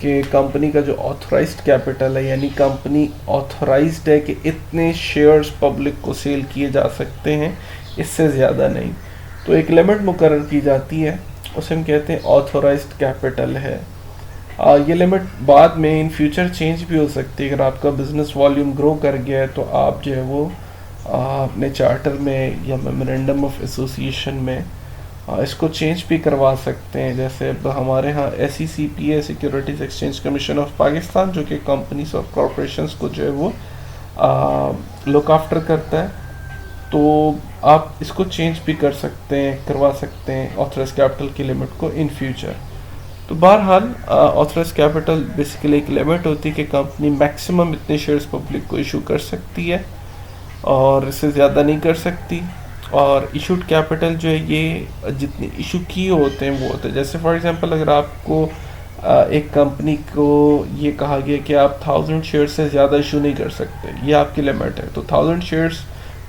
कि कंपनी का जो ऑथराइज्ड कैपिटल है, यानी कंपनी ऑथराइज्ड है कि इतने शेयर्स पब्लिक को सेल किए जा सकते हैं, इससे ज़्यादा नहीं। तो एक लिमिट मुकर्रर की जाती है, उसे हम कहते हैं ऑथराइज्ड कैपिटल है। ये लिमिट बाद में इन फ्यूचर चेंज भी हो सकती है। अगर आपका बिज़नेस वॉल्यूम ग्रो कर गया है तो आप जो है वो अपने चार्टर में या मेमोरेंडम ऑफ एसोसिएशन में इसको चेंज भी करवा सकते हैं। जैसे हमारे यहाँ SECP है, securities exchange commission of Pakistan, जो कि कंपनीज और कॉरपोरेशंस को जो है वो लुक आफ्टर करता है। तो आप इसको चेंज भी कर सकते हैं, करवा सकते हैं ऑथराइज्ड कैपिटल की लिमिट को इन फ्यूचर। तो बहरहाल ऑथराइज्ड कैपिटल बेसिकली एक लिमिट होती है कि कंपनी मैक्सिमम इतने शेयर्स पब्लिक को इशू कर सकती है और इससे ज़्यादा नहीं कर सकती। और इशूड कैपिटल जो है ये जितने इशू किए होते हैं वो होते हैं। जैसे फॉर एग्जांपल अगर आपको एक कंपनी को ये कहा गया कि आप 1000 शेयर्स से ज़्यादा इशू नहीं कर सकते, ये आपकी लिमिट है, तो 1000 शेयर्स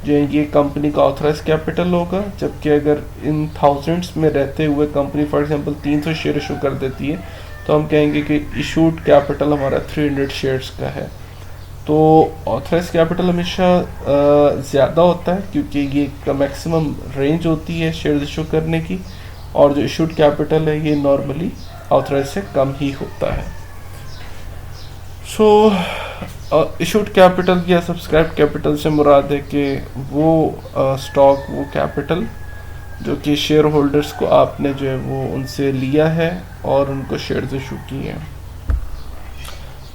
जो है ये कंपनी का ऑथराइज कैपिटल होगा। जबकि अगर इन थाउजेंड्स में रहते हुए company for example 300 share issue कर देती है तो हम कहेंगे कि इशूड कैपिटल हमारा 300 शेयर्स का है। तो ऑथराइज कैपिटल हमेशा ज़्यादा होता है क्योंकि ये एक मैक्सिमम रेंज होती है शेयर इशू करने की, और जो इशूड कैपिटल है ये नॉर्मली ऑथराइज से कम ही होता है। सो इशूड कैपिटल या सब्सक्राइब कैपिटल से मुराद है कि वो स्टॉक, वो कैपिटल जो कि शेयर होल्डर्स को आपने जो है वो उनसे लिया है और उनको शेयर्स इशू किए हैं।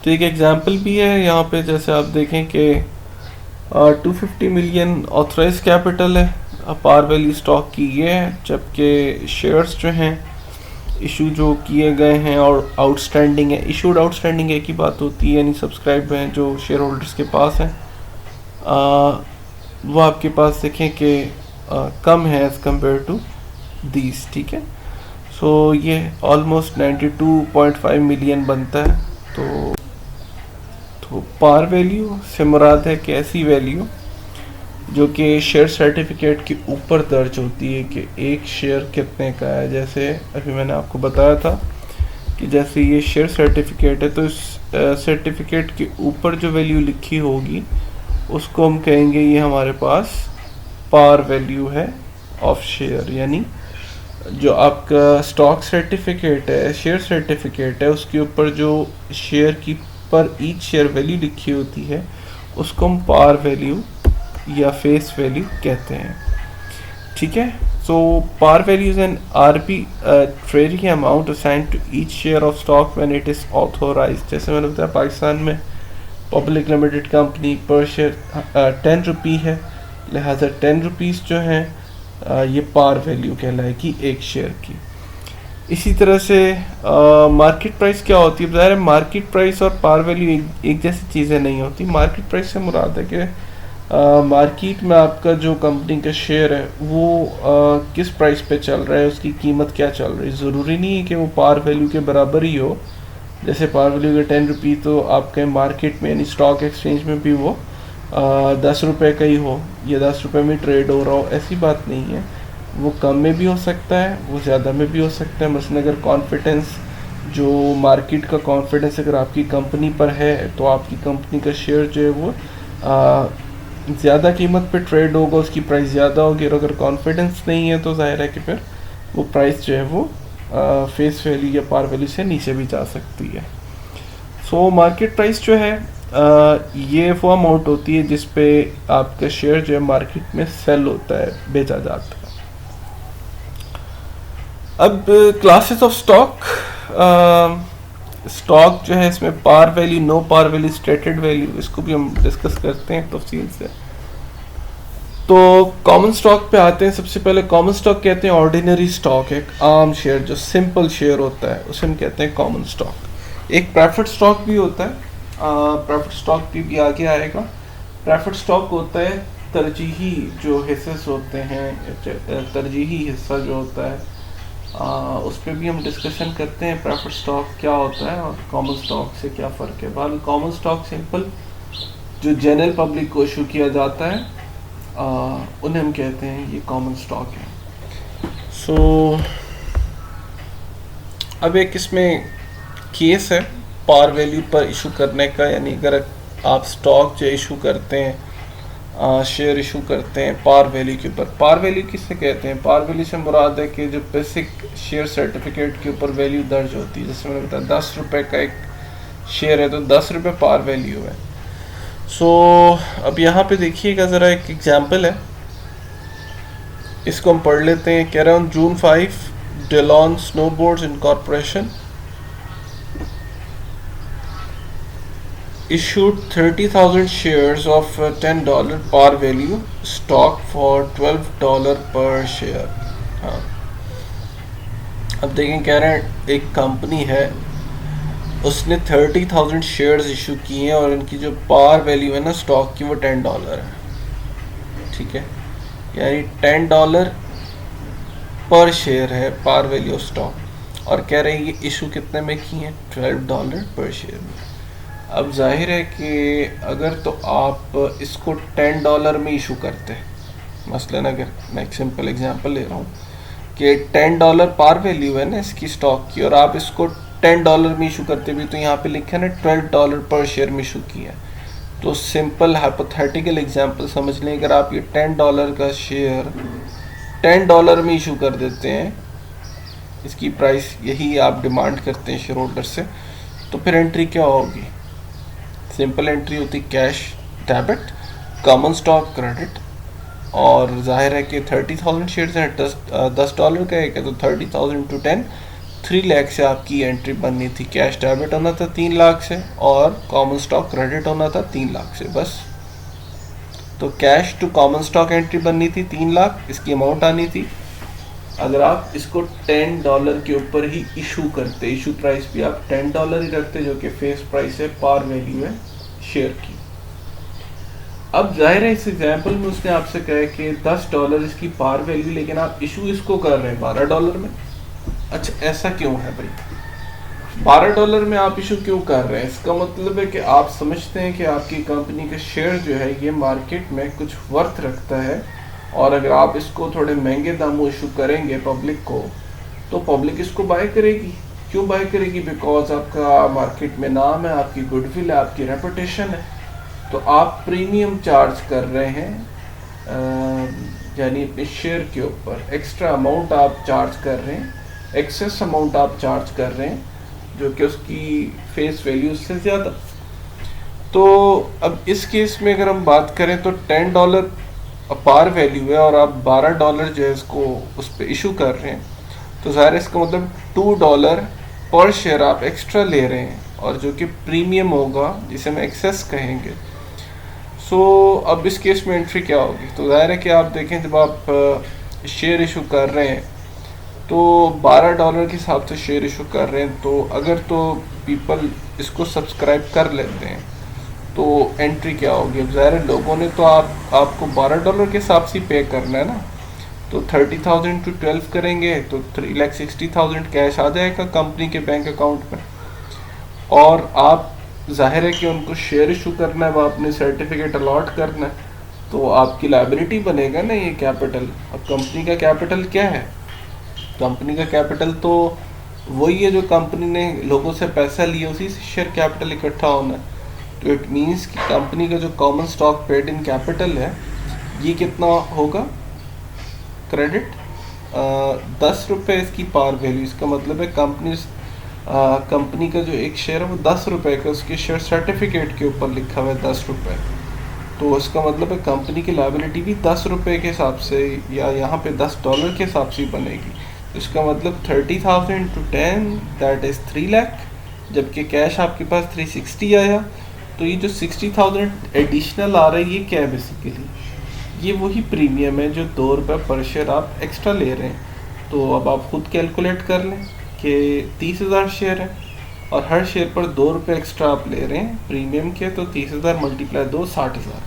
तो एक एग्जांपल भी है यहाँ पे, जैसे आप देखें कि 250 मिलियन ऑथराइज कैपिटल है पार वैली स्टॉक की ये है, जबकि शेयर्स जो हैं इशू जो किए गए हैं और आउटस्टैंडिंग है, इशूड आउटस्टैंडिंग एक ही बात होती है, यानी सब्सक्राइब हैं जो शेयर होल्डर्स के पास हैं, वो आपके पास देखें कि कम है एज़ कम्पेयर टू दीज, ठीक है। सो ये ऑलमोस्ट 92.5 मिलियन बनता है। तो पार वैल्यू से मुराद है कि ऐसी वैल्यू जो कि शेयर सर्टिफिकेट के ऊपर दर्ज होती है कि एक शेयर कितने का है। जैसे अभी मैंने आपको बताया था कि जैसे ये शेयर सर्टिफिकेट है, तो इस सर्टिफिकेट के ऊपर जो वैल्यू लिखी होगी उसको हम कहेंगे ये हमारे पास पार वैल्यू है ऑफ शेयर। यानी जो आपका स्टॉक सर्टिफिकेट है, शेयर सर्टिफिकेट है, उसके ऊपर जो शेयर की पर ईच शेयर वैल्यू लिखी होती है उसको हम पार वैल्यू या फेस वैल्यू कहते हैं, ठीक है। So par value is an arbitrary amount assign to each share of stock when it is authorized. जैसे मैंने बताया पाकिस्तान में पब्लिक लिमिटेड कंपनी पर शेयर 10 रुपी है, लिहाजा 10 रुपीज़ जो हैं ये पार वैल्यू कहलाएगी एक शेयर की। इसी तरह से मार्केट प्राइस क्या होती है? ज़ाहिर है मार्केट प्राइस और पार वैल्यू एक जैसी चीज़ें नहीं होती। मार्केट प्राइस से मुराद है कि मार्केट में आपका जो कंपनी का शेयर है वो किस प्राइस पे चल रहा है, उसकी कीमत क्या चल रही है। ज़रूरी नहीं है कि वो पार वैल्यू के बराबर ही हो। जैसे पार वैल्यू के 10 रुपये तो आपके मार्केट में यानी स्टॉक एक्सचेंज में भी वो 10 रुपये का ही हो या 10 रुपये में ट्रेड हो रहा हो, ऐसी बात नहीं है। वो कम में भी हो सकता है, वो ज़्यादा में भी हो सकता है। मसलन अगर कॉन्फिडेंस, जो मार्केट का कॉन्फिडेंस अगर आपकी कंपनी पर है तो आपकी कंपनी का शेयर जो है वो ज़्यादा कीमत पे ट्रेड होगा, उसकी प्राइस ज़्यादा होगी। और अगर कॉन्फिडेंस नहीं है तो जाहिर है कि फिर वो प्राइस जो है वो फेस वैल्यू या पार वैल्यू से नीचे भी जा सकती है। सो मार्केट प्राइस जो है ये वो अमाउंट होती है जिस पे आपका शेयर जो है मार्केट में सेल होता है, बेचा जाता है। अब क्लासेस ऑफ स्टॉक, स्टॉक जो है इसमें par value, no par value, stated value, इसको भी हम डिस्कस करते हैं तफसील से। तो कॉमन स्टॉक पे आते हैं। सबसे पहले कॉमन स्टॉक कहते हैं ऑर्डिनरी स्टॉक, एक आम शेयर जो सिंपल शेयर होता है उसे हम कहते हैं कॉमन स्टॉक। एक प्रेफर्ड स्टॉक भी होता है, प्रेफर्ड स्टॉक भी आगे आएगा। प्रेफर्ड स्टॉक होता है तरजीही जो हिस्से होते हैं, तरजीही हिस्सा जो होता है उस पर भी हम डिस्कशन करते हैं प्रेफर्ड स्टॉक क्या होता है और कॉमन स्टॉक से क्या फ़र्क है। बहरहाल कॉमन स्टॉक सिंपल जो जनरल पब्लिक को इशू किया जाता है उन्हें हम कहते हैं ये कॉमन स्टॉक है। सो अब एक इसमें केस है पार वैल्यू पर इशू करने का, यानी अगर आप स्टॉक जो इशू करते हैं, शेयर इशू करते हैं पार वैल्यू के ऊपर। पार वैल्यू किससे कहते हैं? पार वैल्यू से मुराद है कि जो बेसिक शेयर सर्टिफिकेट के ऊपर वैल्यू दर्ज होती है। जैसे मैंने बताया 10 रुपये का एक शेयर है तो 10 रुपये पार वैल्यू है। सो अब यहाँ पे देखिएगा ज़रा, एक एग्जांपल है, इसको हम पढ़ लेते हैं। कह रहा हूँ जून 5 Delon स्नोबोर्ड्स incorporation issued 30,000 shares of $10 par value stock for $12 per share। हाँ, अब देखें कह रहे हैं एक कंपनी है उसने 30,000 शेयर्स इशू किए हैं और इनकी जो पार वैल्यू है ना स्टॉक की वो $10 है, ठीक है। यानी $10 पर शेयर है पार वैल्यू ऑफ स्टॉक, और कह रहे हैं ये इशू कितने में की हैं? $12 पर शेयर में। अब जाहिर है कि अगर तो आप इसको $10 में इशू करते हैं, मसलन अगर मैं एक सिंपल एग्जांपल ले रहा हूँ कि $10 पार वैल्यू है ना इसकी स्टॉक की, और आप इसको $10 में इशू करते भी, तो यहाँ पे लिखा है ना $12 पर शेयर में इशू किया। तो सिंपल हाइपोथेटिकल एग्जांपल समझ लें, अगर आप ये $10 का शेयर $10 में इशू कर देते हैं, इसकी प्राइस यही आप डिमांड करते हैं शेयर होल्डर से, तो फिर एंट्री क्या होगी? सिंपल एंट्री होती cash debit, common stock credit, और जाहिर है कि 30,000 शेयर्स हैं, $10 का एक है तो 30,000 × 10 3 लाख से आपकी एंट्री बननी थी। कैश डेबिट होना था 3 लाख से और कॉमन स्टॉक क्रेडिट होना था 3 लाख से, बस। तो cash to common stock entry बननी थी 3 लाख, इसकी अमाउंट आनी थी अगर आप इसको $10 के ऊपर ही इशू करते, इशू प्राइस भी आप $10 ही रखते, जो कि फेस प्राइस है, पार वैल्यू है शेयर की। अब जाहिर है इस एग्जांपल में उसने आपसे कहा कि $10 इसकी पार वैल्यू, लेकिन आप इशू इसको कर रहे हैं $12 में। अच्छा, ऐसा क्यों है भाई? $12 में आप इशू क्यों कर रहे हैं? इसका मतलब है कि आप समझते हैं कि आपकी कंपनी का शेयर जो है ये मार्केट में कुछ वर्थ रखता है, और अगर आप इसको थोड़े महंगे दामों इशू करेंगे पब्लिक को, तो पब्लिक इसको बाय करेगी। क्यों बाय करेगी? बिकॉज आपका मार्केट में नाम है, आपकी गुडविल है, आपकी रेपुटेशन है। तो आप प्रीमियम चार्ज कर रहे हैं, यानी अपने शेयर के ऊपर एक्स्ट्रा अमाउंट आप चार्ज कर रहे हैं, एक्सेस अमाउंट आप चार्ज कर रहे हैं, जो कि उसकी फेस वैल्यू से ज़्यादा। तो अब इस केस में अगर हम बात करें तो $10 पार वैल्यू है, और आप $12 जो है इसको उस पर इशू कर रहे हैं, तो ज़ाहिर है इसका मतलब $2 पर शेयर आप एक्स्ट्रा ले रहे हैं, और जो कि प्रीमियम होगा, जिसे हम एक्सेस कहेंगे। सो अब इस केस में एंट्री क्या होगी? तो ज़ाहिर है कि आप देखें, जब आप शेयर इशू कर रहे हैं तो $12 के हिसाब से शेयर इशू कर रहे हैं, तो अगर तो पीपल इसको सब्सक्राइब कर लेते हैं तो एंट्री क्या होगी? अब ज़ाहिर है लोगों ने तो आपको $12 के हिसाब से पे करना है ना, तो 30,000 टू 12 करेंगे तो 3,60,000 कैश आ जाएगा कंपनी के बैंक अकाउंट में। और आप ज़ाहिर है कि उनको शेयर इशू करना है, वो अपने सर्टिफिकेट अलॉट करना है, तो आपकी लायबिलिटी बनेगा ना ये कैपिटल। अब कंपनी का कैपिटल क्या है? कंपनी का कैपिटल तो वही है जो कंपनी ने लोगों से पैसा लिया, उसी से शेयर कैपिटल इकट्ठा होना है। तो इट मीन्स कि कंपनी का जो common stock paid in capital है, ये कितना होगा? क्रेडिट ₹10 इसकी पार वैल्यू। इसका मतलब है कंपनी का जो एक शेयर है वो ₹10 का, उसके शेयर सर्टिफिकेट के ऊपर लिखा हुआ है ₹10। तो इसका मतलब है कंपनी की लायबिलिटी भी ₹10 के हिसाब से, या यहाँ पे $10 के हिसाब से बनेगी। तो इसका मतलब 30,000 टू 10 दैट इज़ 3 लाख, जबकि कैश आपके पास 360 आया। तो ये जो 60,000 एडिशनल आ रहा है, ये क्या है? बेसिकली ये वही प्रीमियम है जो ₹2 पर शेयर आप एक्स्ट्रा ले रहे हैं। तो अब आप खुद कैलकुलेट कर लें कि 30,000 शेयर है, और हर शेयर पर ₹2 एक्स्ट्रा आप ले रहे हैं प्रीमियम के, तो 30,000 मल्टीप्लाई 2 60,000।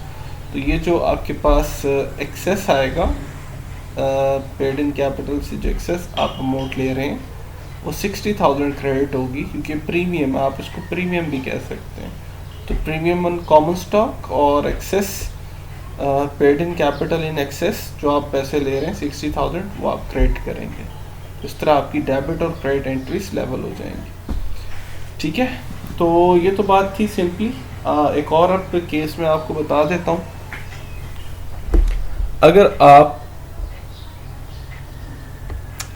तो ये जो आपके पास एक्सेस आएगा पेड इन कैपिटल से, जो एक्सेस आप अमाउंट ले रहे हैं, वो 60,000 क्रेडिट होगी, क्योंकि प्रीमियम, आप इसको प्रीमियम भी कह सकते हैं। तो प्रीमियम ऑन कॉमन स्टॉक और excess paid in capital in excess, जो आप पैसे ले रहे हैं 60,000, वो आप क्रेडिट करेंगे। इस तरह आपकी डेबिट और क्रेडिट एंट्रीज लेवल हो जाएंगी। ठीक है, तो ये तो बात थी सिंपली। एक और अब केस में आपको बता देता हूँ। अगर आप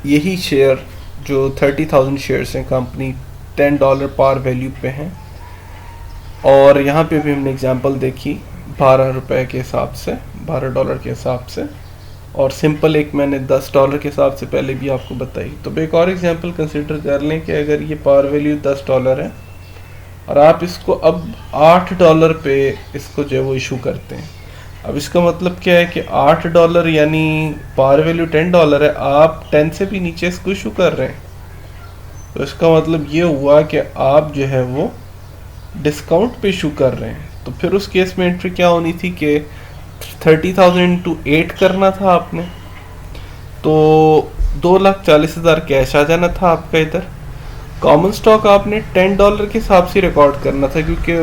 यही शेयर जो 30,000 शेयर्स हैं कंपनी $10 पार वैल्यू पे हैं, और यहाँ पे भी हमने एग्जांपल देखी ₹12 के हिसाब से, $12 के हिसाब से, और सिंपल एक मैंने $10 के हिसाब से पहले भी आपको बताई। तो एक और एग्जांपल कंसिडर कर लें कि अगर ये पार वैल्यू $10 है, और आप इसको अब $8 पे इसको जो है वो इशू करते हैं। अब इसका मतलब क्या है कि $8 यानी पार वैल्यू $10 है, आप 10 से भी नीचे इसको इशू कर रहे हैं। तो इसका मतलब ये हुआ कि आप जो है वो डिस्काउंट पे इशू कर रहे हैं। तो फिर उस केस में एंट्री क्या होनी थी कि 30,000 टू 8 करना था आपने, तो 2,40,000 कैश आ जाना था आपका इधर। कॉमन स्टॉक आपने $10 के हिसाब से रिकॉर्ड करना था, क्योंकि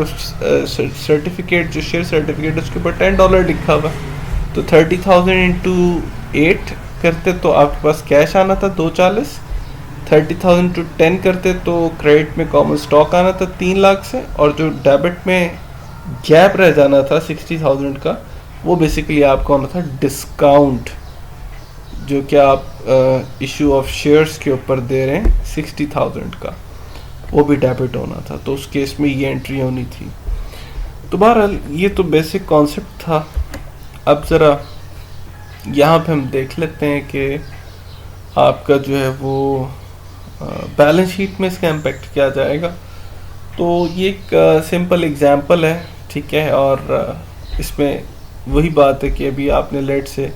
सर्टिफिकेट, जो शेयर सर्टिफिकेट, उसके ऊपर $10 लिखा हुआ। तो 30,000 इंटू 8 करते तो आपके पास कैश आना था 240। 30,000 टू 10 करते तो क्रेडिट में कॉमन स्टॉक आना था 3 लाख से, और जो डेबिट में गैप रह जाना था 60,000 का, वो बेसिकली आपका होना था डिस्काउंट, जो कि आप इशू ऑफ शेयर्स के ऊपर दे रहे हैं 60,000 का, वो भी डेबिट होना था। तो उस केस में ये एंट्री होनी थी। तो बहरहाल ये तो बेसिक कॉन्सेप्ट था। अब ज़रा यहाँ पे हम देख लेते हैं कि आपका जो है वो बैलेंस शीट में इसका इम्पेक्ट क्या जाएगा। तो ये एक सिंपल एग्जांपल है, ठीक है, और इसमें वही बात है कि अभी आपने लेट से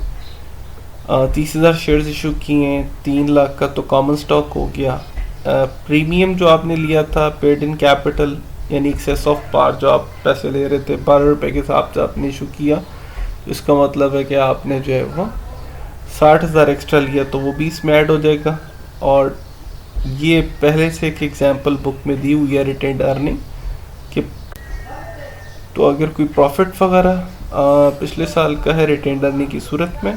30,000 शेयर्स इशू किए, 3 लाख का तो कॉमन स्टॉक हो गया। प्रीमियम जो आपने लिया था पेड इन कैपिटल यानी एक्सेस ऑफ पार, जो आप पैसे ले रहे थे 12 रुपये के हिसाब से आपने इशू किया, तो इसका मतलब है कि आपने जो है वो 60,000 एक्स्ट्रा लिया, तो वो भी इसमें ऐड हो जाएगा। और ये पहले से एक एग्जांपल बुक में दी हुई है रिटेन्ड अर्निंग कि तो अगर कोई प्रॉफिट वगैरह पिछले साल का है रिटेन्ड अर्निंग की सूरत में,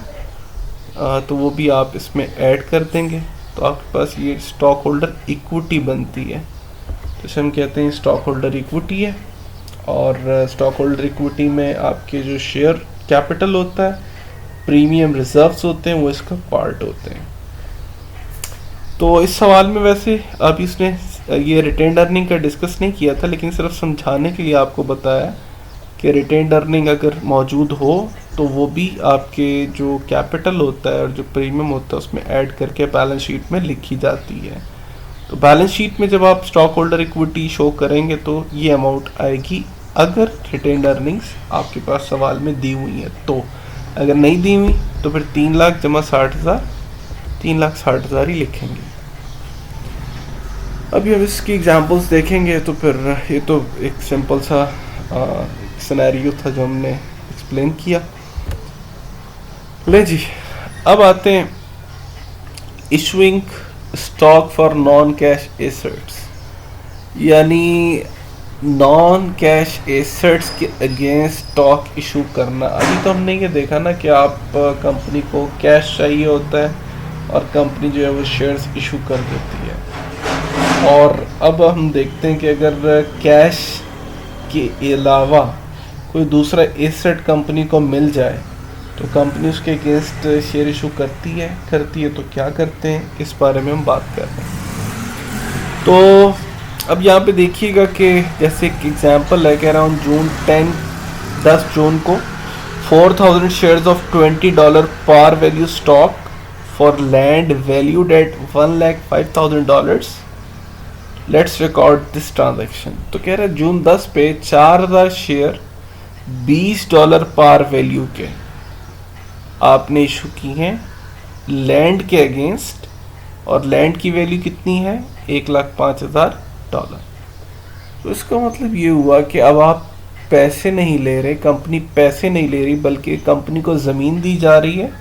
तो वो भी आप इसमें ऐड कर देंगे, तो आपके पास ये स्टॉक होल्डर इक्विटी बनती है। तो इसे हम कहते हैं स्टॉक होल्डर इक्विटी है। और स्टॉक होल्डर इक्विटी में आपके जो शेयर कैपिटल होता है, प्रीमियम रिजर्व्स होते हैं, वो इसका पार्ट होते हैं। तो इस सवाल में वैसे अभी इसने ये रिटेन्ड अर्निंग का डिस्कस नहीं किया था, लेकिन सिर्फ समझाने के लिए आपको बताया कि रिटेन्ड अर्निंग अगर मौजूद हो तो वो भी आपके जो कैपिटल होता है और जो प्रीमियम होता है उसमें ऐड करके बैलेंस शीट में लिखी जाती है। तो बैलेंस शीट में जब आप स्टॉक होल्डर इक्विटी शो करेंगे तो ये अमाउंट आएगी, अगर रिटेन्ड अर्निंग्स आपके पास सवाल में दी हुई है तो। अगर नहीं दी हुई तो फिर 3 लाख जमा 60,000, 3,60,000 ही लिखेंगे। अभी हम इसकी एग्जांपल्स देखेंगे, तो फिर ये तो एक सिंपल सा सिनेरियो था जो हमने एक्सप्लेन किया। ले जी, अब आते हैं issuing stock for non cash assets, यानी नॉन कैश एसेट्स के अगेंस्ट स्टॉक इशू करना। अभी तो हमने ये देखा ना कि आप कंपनी को कैश चाहिए होता है और कंपनी जो है वो शेयर्स इशू कर देती है। और अब हम देखते हैं कि अगर कैश के अलावा कोई दूसरा एसेट कंपनी को मिल जाए तो कंपनी उसके अगेंस्ट शेयर इशू करती है तो क्या करते हैं, इस बारे में हम बात कर रहे हैं। तो अब यहाँ पे देखिएगा कि जैसे एक एग्जांपल है कि अराउंड जून 10 जून को 4,000 shares of $20 par value stock for land valued at $1,05,000, let's record this transaction. तो कह रहे हैं जून 10 पे 4,000 शेयर $20 पार वैल्यू के आपने इशू की हैं लैंड के अगेंस्ट, और लैंड की वैल्यू कितनी है, $1,05,000। तो इसका मतलब ये हुआ कि अब आप पैसे नहीं ले रहे, कंपनी पैसे नहीं ले रही, बल्कि कंपनी को ज़मीन दी जा रही है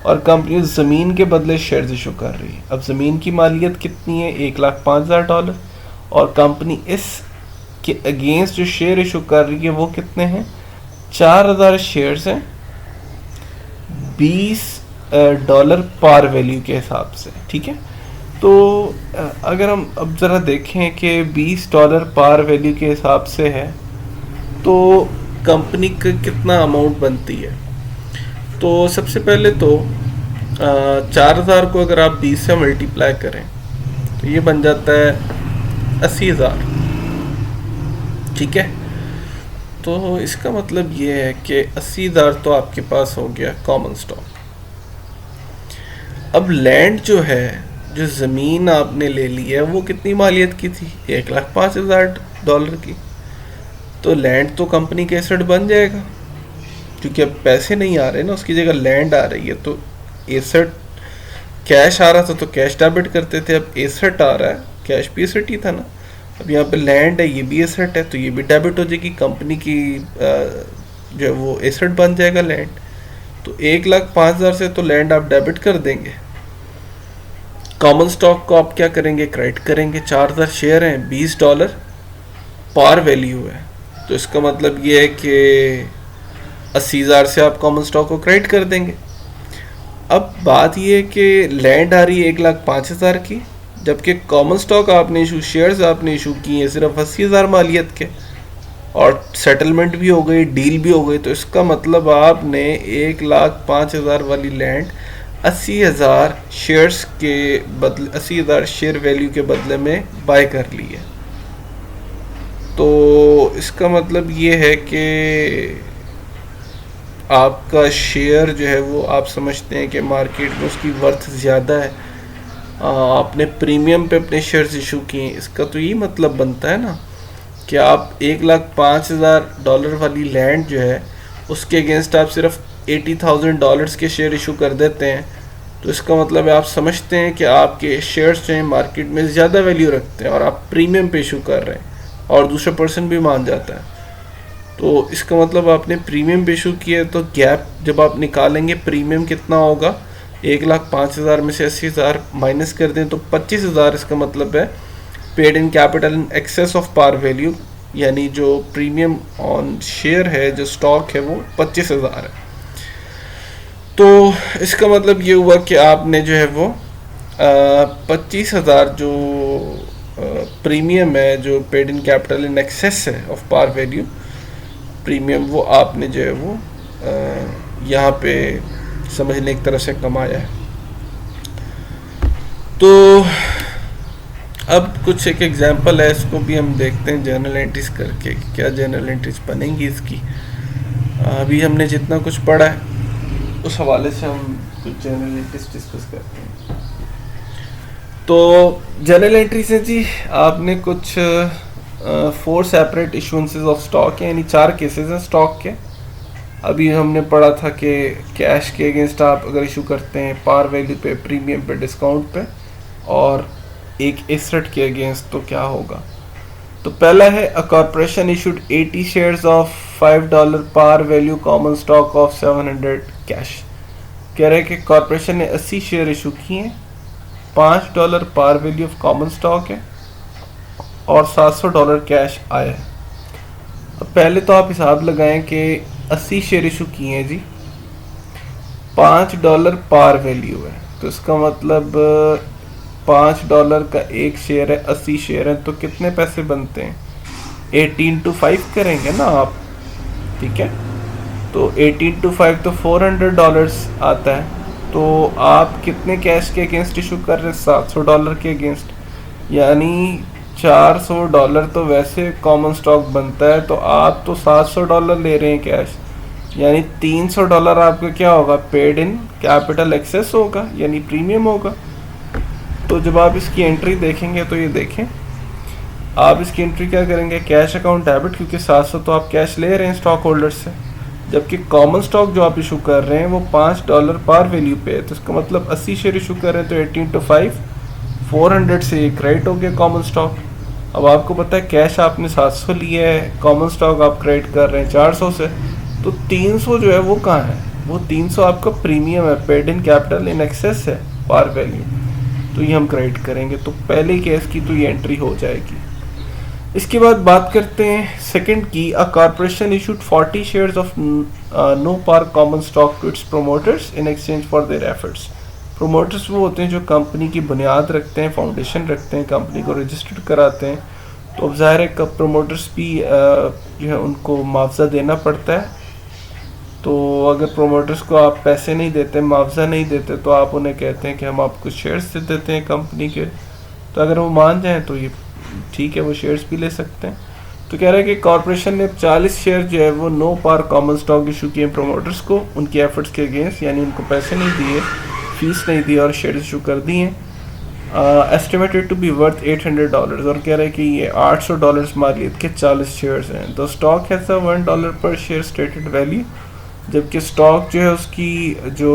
और कंपनी उस ज़मीन के बदले शेयर्स इशू कर रही है। अब ज़मीन की मालियत कितनी है, $1,05,000, और कंपनी इस के अगेंस्ट जो शेयर इशू कर रही है वो कितने हैं, 4,000 शेयर्स हैं $20 पार वैल्यू के हिसाब से। ठीक है, तो अगर हम अब ज़रा देखें कि $20 पार वैल्यू के हिसाब से है तो कंपनी का कितना अमाउंट बनती है। तो सबसे पहले तो 4,000 को अगर आप 20 से मल्टीप्लाई करें तो ये बन जाता है 80,000। ठीक है, तो इसका मतलब ये है कि 80,000 तो आपके पास हो गया कॉमन स्टॉक। अब लैंड जो है, जो ज़मीन आपने ले ली है, वो कितनी मालियत की थी, $1,05,000 की। तो लैंड तो कंपनी के एसेट बन जाएगा, क्योंकि अब पैसे नहीं आ रहे ना, उसकी जगह लैंड आ रही है। तो एसेट कैश आ रहा था तो कैश डेबिट करते थे, अब एसेट आ रहा है, कैश भी एसेट ही था ना। अब यहाँ पे लैंड है, ये भी एसेट है, तो ये भी डेबिट हो जाएगी, कंपनी की जो है वो एसेट बन जाएगा लैंड। तो 1,05,000 से तो लैंड आप डेबिट कर देंगे, कॉमन स्टॉक को आप क्या करेंगे, क्रेडिट करेंगे। 4,000 शेयर हैं, $20 पार वैल्यू है, तो इसका मतलब ये है कि 80,000 से आप कॉमन स्टॉक को क्रेडिट कर देंगे। अब बात ये है कि लैंड आ रही है 1,05,000 की, जबकि कॉमन स्टॉक आपने इशू, शेयर्स आपने इशू किए हैं सिर्फ 80,000 मालियत के, और सेटलमेंट भी हो गई, डील भी हो गई। तो इसका मतलब आपने 1,05,000 वाली लैंड 80,000 शेयर्स के बदले, 80,000 शेयर वैल्यू के बदले में बाय कर ली है। तो इसका मतलब ये है कि आपका शेयर जो है वो आप समझते हैं कि मार्केट में उसकी वर्थ ज़्यादा है, आपने प्रीमियम पे अपने शेयर्स इशू किए। इसका तो यही मतलब बनता है ना कि आप $1,05,000 वाली लैंड जो है उसके अगेंस्ट आप सिर्फ $80,000 के शेयर इशू कर देते हैं, तो इसका मतलब है आप समझते हैं कि आपके शेयर्स जो हैं मार्केट में ज़्यादा वैल्यू रखते हैं और आप प्रीमियम पे इशू कर रहे हैं और दूसरा पर्सन भी मान जाता है। तो इसका मतलब आपने प्रीमियम पे इशू किया है, तो गैप जब आप निकालेंगे प्रीमियम कितना होगा, 1,05,000 में से 80,000 माइनस कर दें तो 25,000 इसका मतलब है paid in capital in excess of par value, यानी जो प्रीमियम ऑन शेयर है, जो स्टॉक है, वो 25,000 है। तो इसका मतलब ये हुआ कि आपने जो है वो 25,000 जो प्रीमियम है, जो paid in capital in access है ऑफ पार वैल्यू प्रीमियम, वो आपने जो है वो यहाँ पे समझने एक तरह से कमाया है। तो अब कुछ एक एग्जांपल है, इसको भी हम देखते हैं जर्नल एंट्रीज करके, क्या जर्नल एंट्रीज बनेंगी इसकी। अभी हमने जितना कुछ पढ़ा है उस हवाले से हम कुछ जर्नल एंट्रीज डिस्कस करते हैं। तो जर्नल एंट्री से जी आपने कुछ 4 सेपरेट इशुएंसेस ऑफ स्टॉक है, यानी 4 केसेस हैं स्टॉक के। अभी हमने पढ़ा था कि कैश के अगेंस्ट आप अगर इशू करते हैं पार वैल्यू पे, प्रीमियम पे, डिस्काउंट पे, और एक एसेट के अगेंस्ट तो क्या होगा। तो पहला है a corporation issued 80 shares of $5 par value common stock of 700 cash. कह रहे हैं कि कॉर्पोरेशन ने 80 शेयर इशू किए हैं, $5 par value of common stock है और $700 कैश आया है। अब पहले तो आप हिसाब लगाएं कि 80 शेयर इशू किए हैं जी, $5 पार वैल्यू है, तो इसका मतलब $5 का एक शेयर है, 80 शेयर है, तो कितने पैसे बनते हैं, 18 to 5 करेंगे ना आप, ठीक है। तो 18 to 5 तो $400 आता है। तो आप कितने कैश के अगेंस्ट इशू कर रहे हैं, $700 के अगेंस्ट, यानी $400 तो वैसे कॉमन स्टॉक बनता है, तो आप तो $700 ले रहे हैं कैश, यानी $300 आपका क्या होगा, पेड इन कैपिटल एक्सेस होगा, यानी प्रीमियम होगा। तो जब आप इसकी एंट्री देखेंगे तो ये देखें, आप इसकी एंट्री क्या करेंगे, कैश अकाउंट डेबिट, क्योंकि 700 तो आप कैश ले रहे हैं स्टॉक होल्डर से, जबकि कॉमन स्टॉक जो आप इशू कर रहे हैं वो $5 पार वैल्यू पे है, तो इसका मतलब 80 शेयर इशू कर रहे हैं, तो 18 to 5 400 से ये क्रेडिट हो गया कॉमन स्टॉक। अब आपको पता है कैश आपने 700 लिया है, कॉमन स्टॉक आप क्रेडिट कर रहे हैं 400 से, तो 300 जो है वो कहाँ है, वो 300 आपका प्रीमियम है, paid in capital in access है पार वैल्यू, तो ये हम क्रेडिट करेंगे। तो पहले केस की तो ये एंट्री हो जाएगी। इसके बाद बात करते हैं सेकंड की, a corporation issued 40 shares of no par common stock to its promoters in exchange for their efforts. Promoters वो होते हैं जो कंपनी की बुनियाद रखते हैं, फाउंडेशन रखते हैं, कंपनी को रजिस्टर्ड कराते हैं। तो अब ज़ाहिर है प्रोमोटर्स भी जो है उनको मुआवजा देना पड़ता है। तो अगर प्रोमोटर्स को आप पैसे नहीं देते, मुआवजा नहीं देते, तो आप उन्हें कहते हैं कि हम आपको शेयर्स दे देते हैं कंपनी के। तो अगर वो मान जाएं तो ये ठीक है, वो शेयर्स भी ले सकते हैं। तो कह रहा है कि कॉर्पोरेशन ने 40 शेयर जो है वो no par common stock issue किए प्रोमोटर्स को उनकी एफर्ट्स के अगेंस्ट, यानी उनको पैसे नहीं दिए, फीस नहीं दी और शेयर इशू कर दिए हैं। एस्टिमेटेड टू बी वर्थ $800, और कह रहे हैं कि ये $800 मालियत के 40 शेयर्स हैं। तो स्टॉक हैज़ अ $1 पर शेयर स्टेटेड वैल्यू, जबकि स्टॉक जो है उसकी जो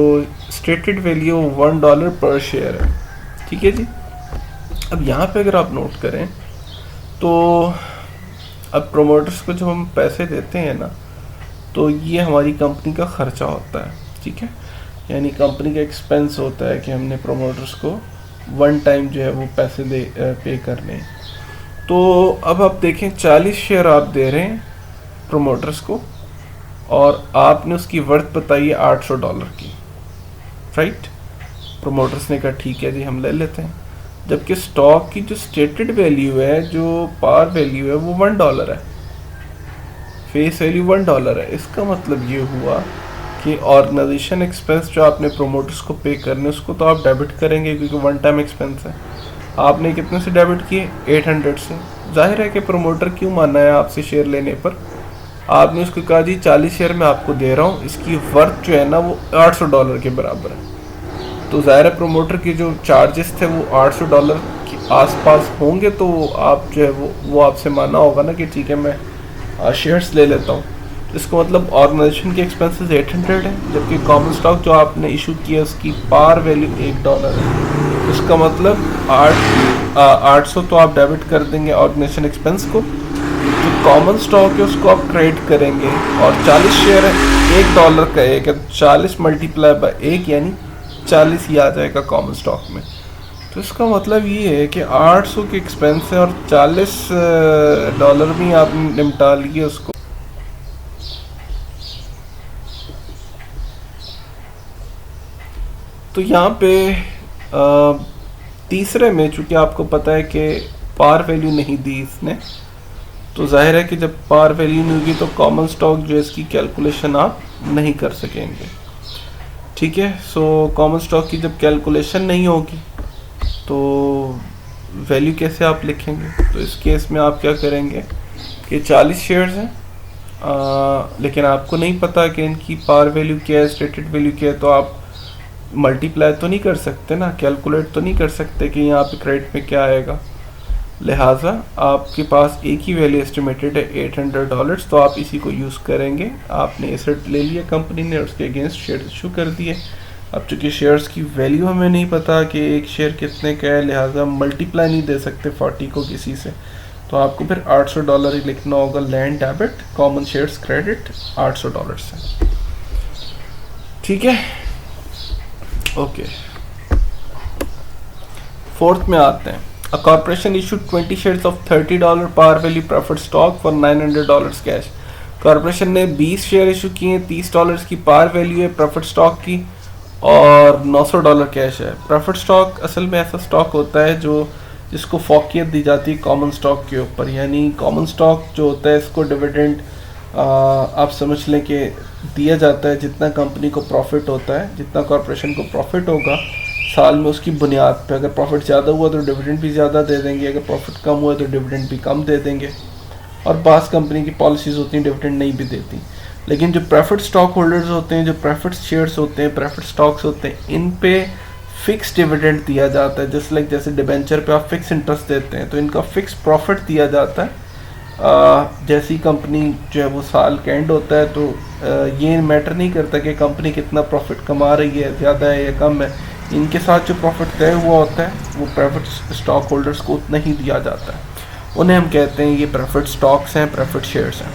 स्टेटेड वैल्यू $1 पर शेयर है, ठीक है जी। अब यहाँ पे अगर आप नोट करें तो अब प्रोमोटर्स को जब हम पैसे देते हैं ना, तो ये हमारी कंपनी का खर्चा होता है, ठीक है, यानी कंपनी का एक्सपेंस होता है कि हमने प्रोमोटर्स को वन टाइम जो है वो पैसे पे करने। तो अब आप देखें 40 शेयर आप दे रहे हैं प्रोमोटर्स को और आपने उसकी वर्थ बताई है $800 की, राइट। प्रोमोटर्स ने कहा ठीक है जी हम ले लेते हैं, जबकि स्टॉक की जो स्टेटेड वैल्यू है, जो पार वैल्यू है, वो $1 है, फेस वैल्यू $1 है। इसका मतलब ये हुआ कि ऑर्गेनाइजेशन एक्सपेंस जो आपने प्रोमोटर्स को पे करने उसको तो आप डेबिट करेंगे क्योंकि वन टाइम एक्सपेंस है। आपने कितने से डेबिट किए, 800 से। जाहिर है कि प्रोमोटर क्यों माना है आपसे शेयर लेने पर, आपने उसको कहा जी 40 शेयर मैं आपको दे रहा हूँ, इसकी वर्थ जो है ना वो $800 के बराबर है। तो ज़ाहिर है प्रोमोटर के जो चार्जेस थे वो $800 के आसपास होंगे, तो आप जो है वो आपसे माना होगा ना कि ठीक है मैं शेयर्स ले लेता हूँ। इसका मतलब ऑर्गेनाइजेशन के एक्सपेंसेस 800 है, जबकि कॉमन स्टॉक जो आपने इशू किया उसकी पार वैल्यू $1 है। इसका मतलब 800 तो आप डेबिट कर देंगे ऑर्गेनाइजेशन एक्सपेंस को, जो कॉमन स्टॉक है उसको आप क्रेडिट करेंगे, और 40 शेयर है, $1 का एक है, 40 मल्टीप्लाई बाय 1 यानी 40 ही आ जाएगा कॉमन स्टॉक में। तो इसका मतलब ये है कि 800 के एक्सपेंस है और $40 में आप निपटा लिए उसको। तो यहाँ पे तीसरे में चूंकि आपको पता है कि पार वैल्यू नहीं दी इसने, तो जाहिर है कि जब पार वैल्यू नहीं होगी तो कॉमन स्टॉक जो है इसकी कैलकुलेशन आप नहीं कर सकेंगे। ठीक है, सो कॉमन स्टॉक की जब कैलकुलेशन नहीं होगी तो वैल्यू कैसे आप लिखेंगे? तो इस केस में आप क्या करेंगे कि 40 शेयर्स हैं, लेकिन आपको नहीं पता कि इनकी पार वैल्यू क्या है, स्टेटेड वैल्यू क्या है, तो आप मल्टीप्लाई तो नहीं कर सकते ना, कैलकुलेट तो नहीं कर सकते कि यहाँ पे क्रेडिट में क्या आएगा। लिहाजा आपके पास एक ही वैल्यू एस्टिमेटेड है $800, तो आप इसी को यूज़ करेंगे। आपने एसेट ले लिया कंपनी ने, उसके अगेंस्ट शेयर इशू कर दिए। अब चूँकि शेयर्स की वैल्यू हमें नहीं पता कि एक शेयर कितने का है, लिहाजा मल्टीप्लाई नहीं दे सकते 40 को किसी से, तो आपको फिर $800 ही लिखना होगा। Land debit, common shares credit $800 से। ठीक है, ओके। फोर्थ में आते हैं। A corporation issued 20 shares of $30 par value preferred stock for $900 cash. Corporation ने 20 शेयर इशू किए, $30 की पार वैल्यू है प्रेफर्ड स्टॉक की, और $900 कैश है। प्रेफर्ड स्टॉक असल में ऐसा स्टॉक होता है जिसको फौकियत दी जाती है कॉमन स्टॉक के ऊपर, यानी कॉमन स्टॉक जो होता है इसको डिविडेंड आप समझ लें कि दिया जाता है जितना कंपनी को प्रॉफिट होता है, जितना कॉरपोरेशन को प्रॉफिट होगा साल में उसकी बुनियाद पे। अगर प्रॉफिट ज़्यादा हुआ तो डिविडेंड भी ज़्यादा दे देंगे, अगर प्रॉफिट कम हुआ तो डिविडेंड भी कम दे देंगे। और बास कंपनी की पॉलिसीज़ होती हैं डिविडेंड नहीं भी देती। लेकिन जो प्रेफर्ड स्टॉक होल्डर्स होते हैं, जो प्रेफर्ड शेयर्स होते हैं, प्रेफर्ड स्टॉक्स होते हैं, इन पे फिक्स डिविडेंड दिया जाता है। जैसे डिबेंचर पे आप फिक्स इंटरेस्ट देते हैं, तो इनका फिक्स प्रॉफिट दिया जाता है। जैसी कंपनी जो है वो साल का एंड होता है, तो ये मैटर नहीं करता कि कंपनी कितना प्रॉफिट कमा रही है, ज़्यादा है या कम है। इनके साथ जो प्रॉफिट तय हुआ होता है वो प्रेफर्ड स्टॉक होल्डर्स को उतना ही दिया जाता है। उन्हें हम कहते हैं ये प्रेफर्ड स्टॉक्स हैं, प्रेफर्ड शेयर्स हैं।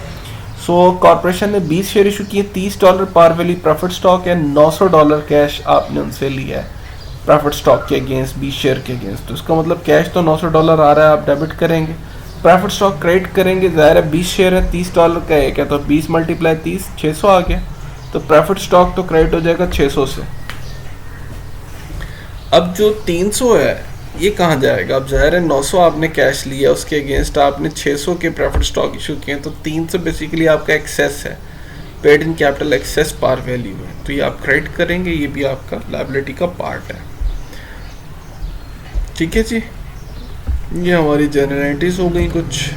सो कॉर्पोरेशन ने 20 शेयर इशू किए, $30 पार वैल्यू प्रेफर्ड स्टॉक है, $900 कैश आपने उनसे लिया है प्रेफर्ड स्टॉक के अगेंस्ट, 20 शेयर के अगेंस्ट। तो इसका मतलब कैश तो $900 आ रहा है, आप डेबिट करेंगे, प्रेफर्ड स्टॉक क्रेडिट करेंगे। ज़ाहिर है 20 शेयर है, $30 का है क्या, तो 20 मल्टीप्लाई 30, 600 आ गया। तो प्रेफर्ड स्टॉक तो क्रेडिट हो जाएगा 600 से। अब जो 300 है ये कहाँ जाएगा? अब ज़ाहिर है 900 आपने कैश लिया, उसके अगेंस्ट आपने 600 के प्रेफर्ड स्टॉक इशू किए, तो 300 बेसिकली आपका एक्सेस है, paid in capital excess par value है, तो ये आप क्रेडिट करेंगे, ये भी आपका लायबिलिटी का पार्ट है। ठीक है जी, ये हमारी जनरलिटीज़ हो गई कुछ।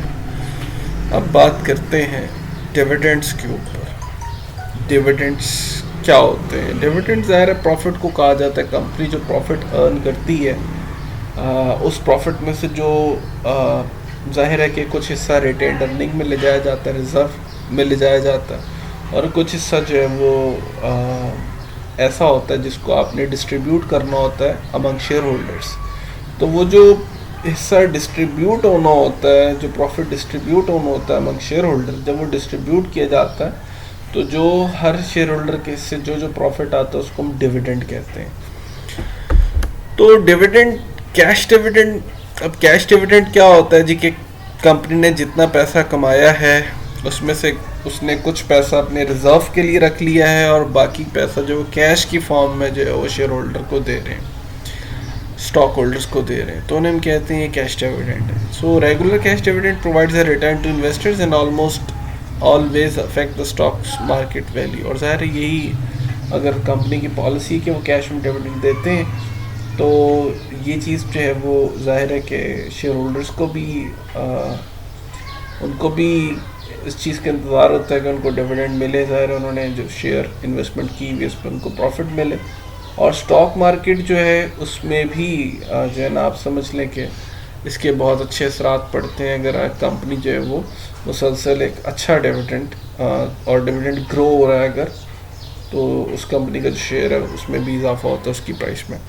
अब बात करते हैं डिविडेंड्स के ऊपर। डिविडेंड्स क्या होते हैं? डिविडेंड ज़ाहिर है प्रॉफिट को कहा जाता है। कंपनी जो प्रॉफिट अर्न करती है उस प्रॉफिट में से जो ज़ाहिर है कि कुछ हिस्सा रिटेन्ड अर्निंग में ले जाया जाता है, रिजर्व में ले जाया जाता है, और कुछ हिस्सा जो है वो ऐसा होता है जिसको आपने डिस्ट्रीब्यूट करना होता है अमंग शेयर होल्डर्स। तो वो जो हिस्सा डिस्ट्रीब्यूट होना होता है, जो प्रॉफिट डिस्ट्रीब्यूट होना होता है अमंग शेयर होल्डर, जब वो डिस्ट्रीब्यूट किया जाता है तो जो हर शेयर होल्डर के हिस्से जो प्रॉफिट आता है उसको हम डिविडेंड कहते हैं। तो डिविडेंड, कैश डिविडेंड, अब कैश डिविडेंड क्या होता है जी कि कंपनी ने जितना पैसा कमाया है उसमें से उसने कुछ पैसा अपने रिजर्व के लिए रख लिया है, और बाकी पैसा जो कैश की फॉर्म में जो है वो शेयर होल्डर को दे रहे हैं, स्टॉक होल्डर्स को दे रहे हैं, तो उन्हें हम कहते हैं ये कैश डिविडेंड है। So regular cash dividend provides a return to investors and almost always affect the stock market value. और ज़ाहिर है यही अगर कंपनी की पॉलिसी कि वो कैश में डिविडेंड देते हैं, तो ये चीज़ जो है वो ज़ाहिर है कि शेयर होल्डर्स को भी उनको भी इस चीज़ का इंतज़ार होता है कि उनको डिविडेंड मिले। ज़ाहिर है उन्होंने जो शेयर इन्वेस्टमेंट की हुई उस पर उनको प्रॉफिट मिले। और स्टॉक मार्केट जो है उसमें भी जो है ना आप समझ लें कि इसके बहुत अच्छे असरात पड़ते हैं अगर कंपनी जो है वो मुसलसल एक अच्छा डिविडेंड और डिविडेंड ग्रो हो रहा है अगर, तो उस कंपनी का जो शेयर है उसमें भी इजाफा होता है उसकी प्राइस में।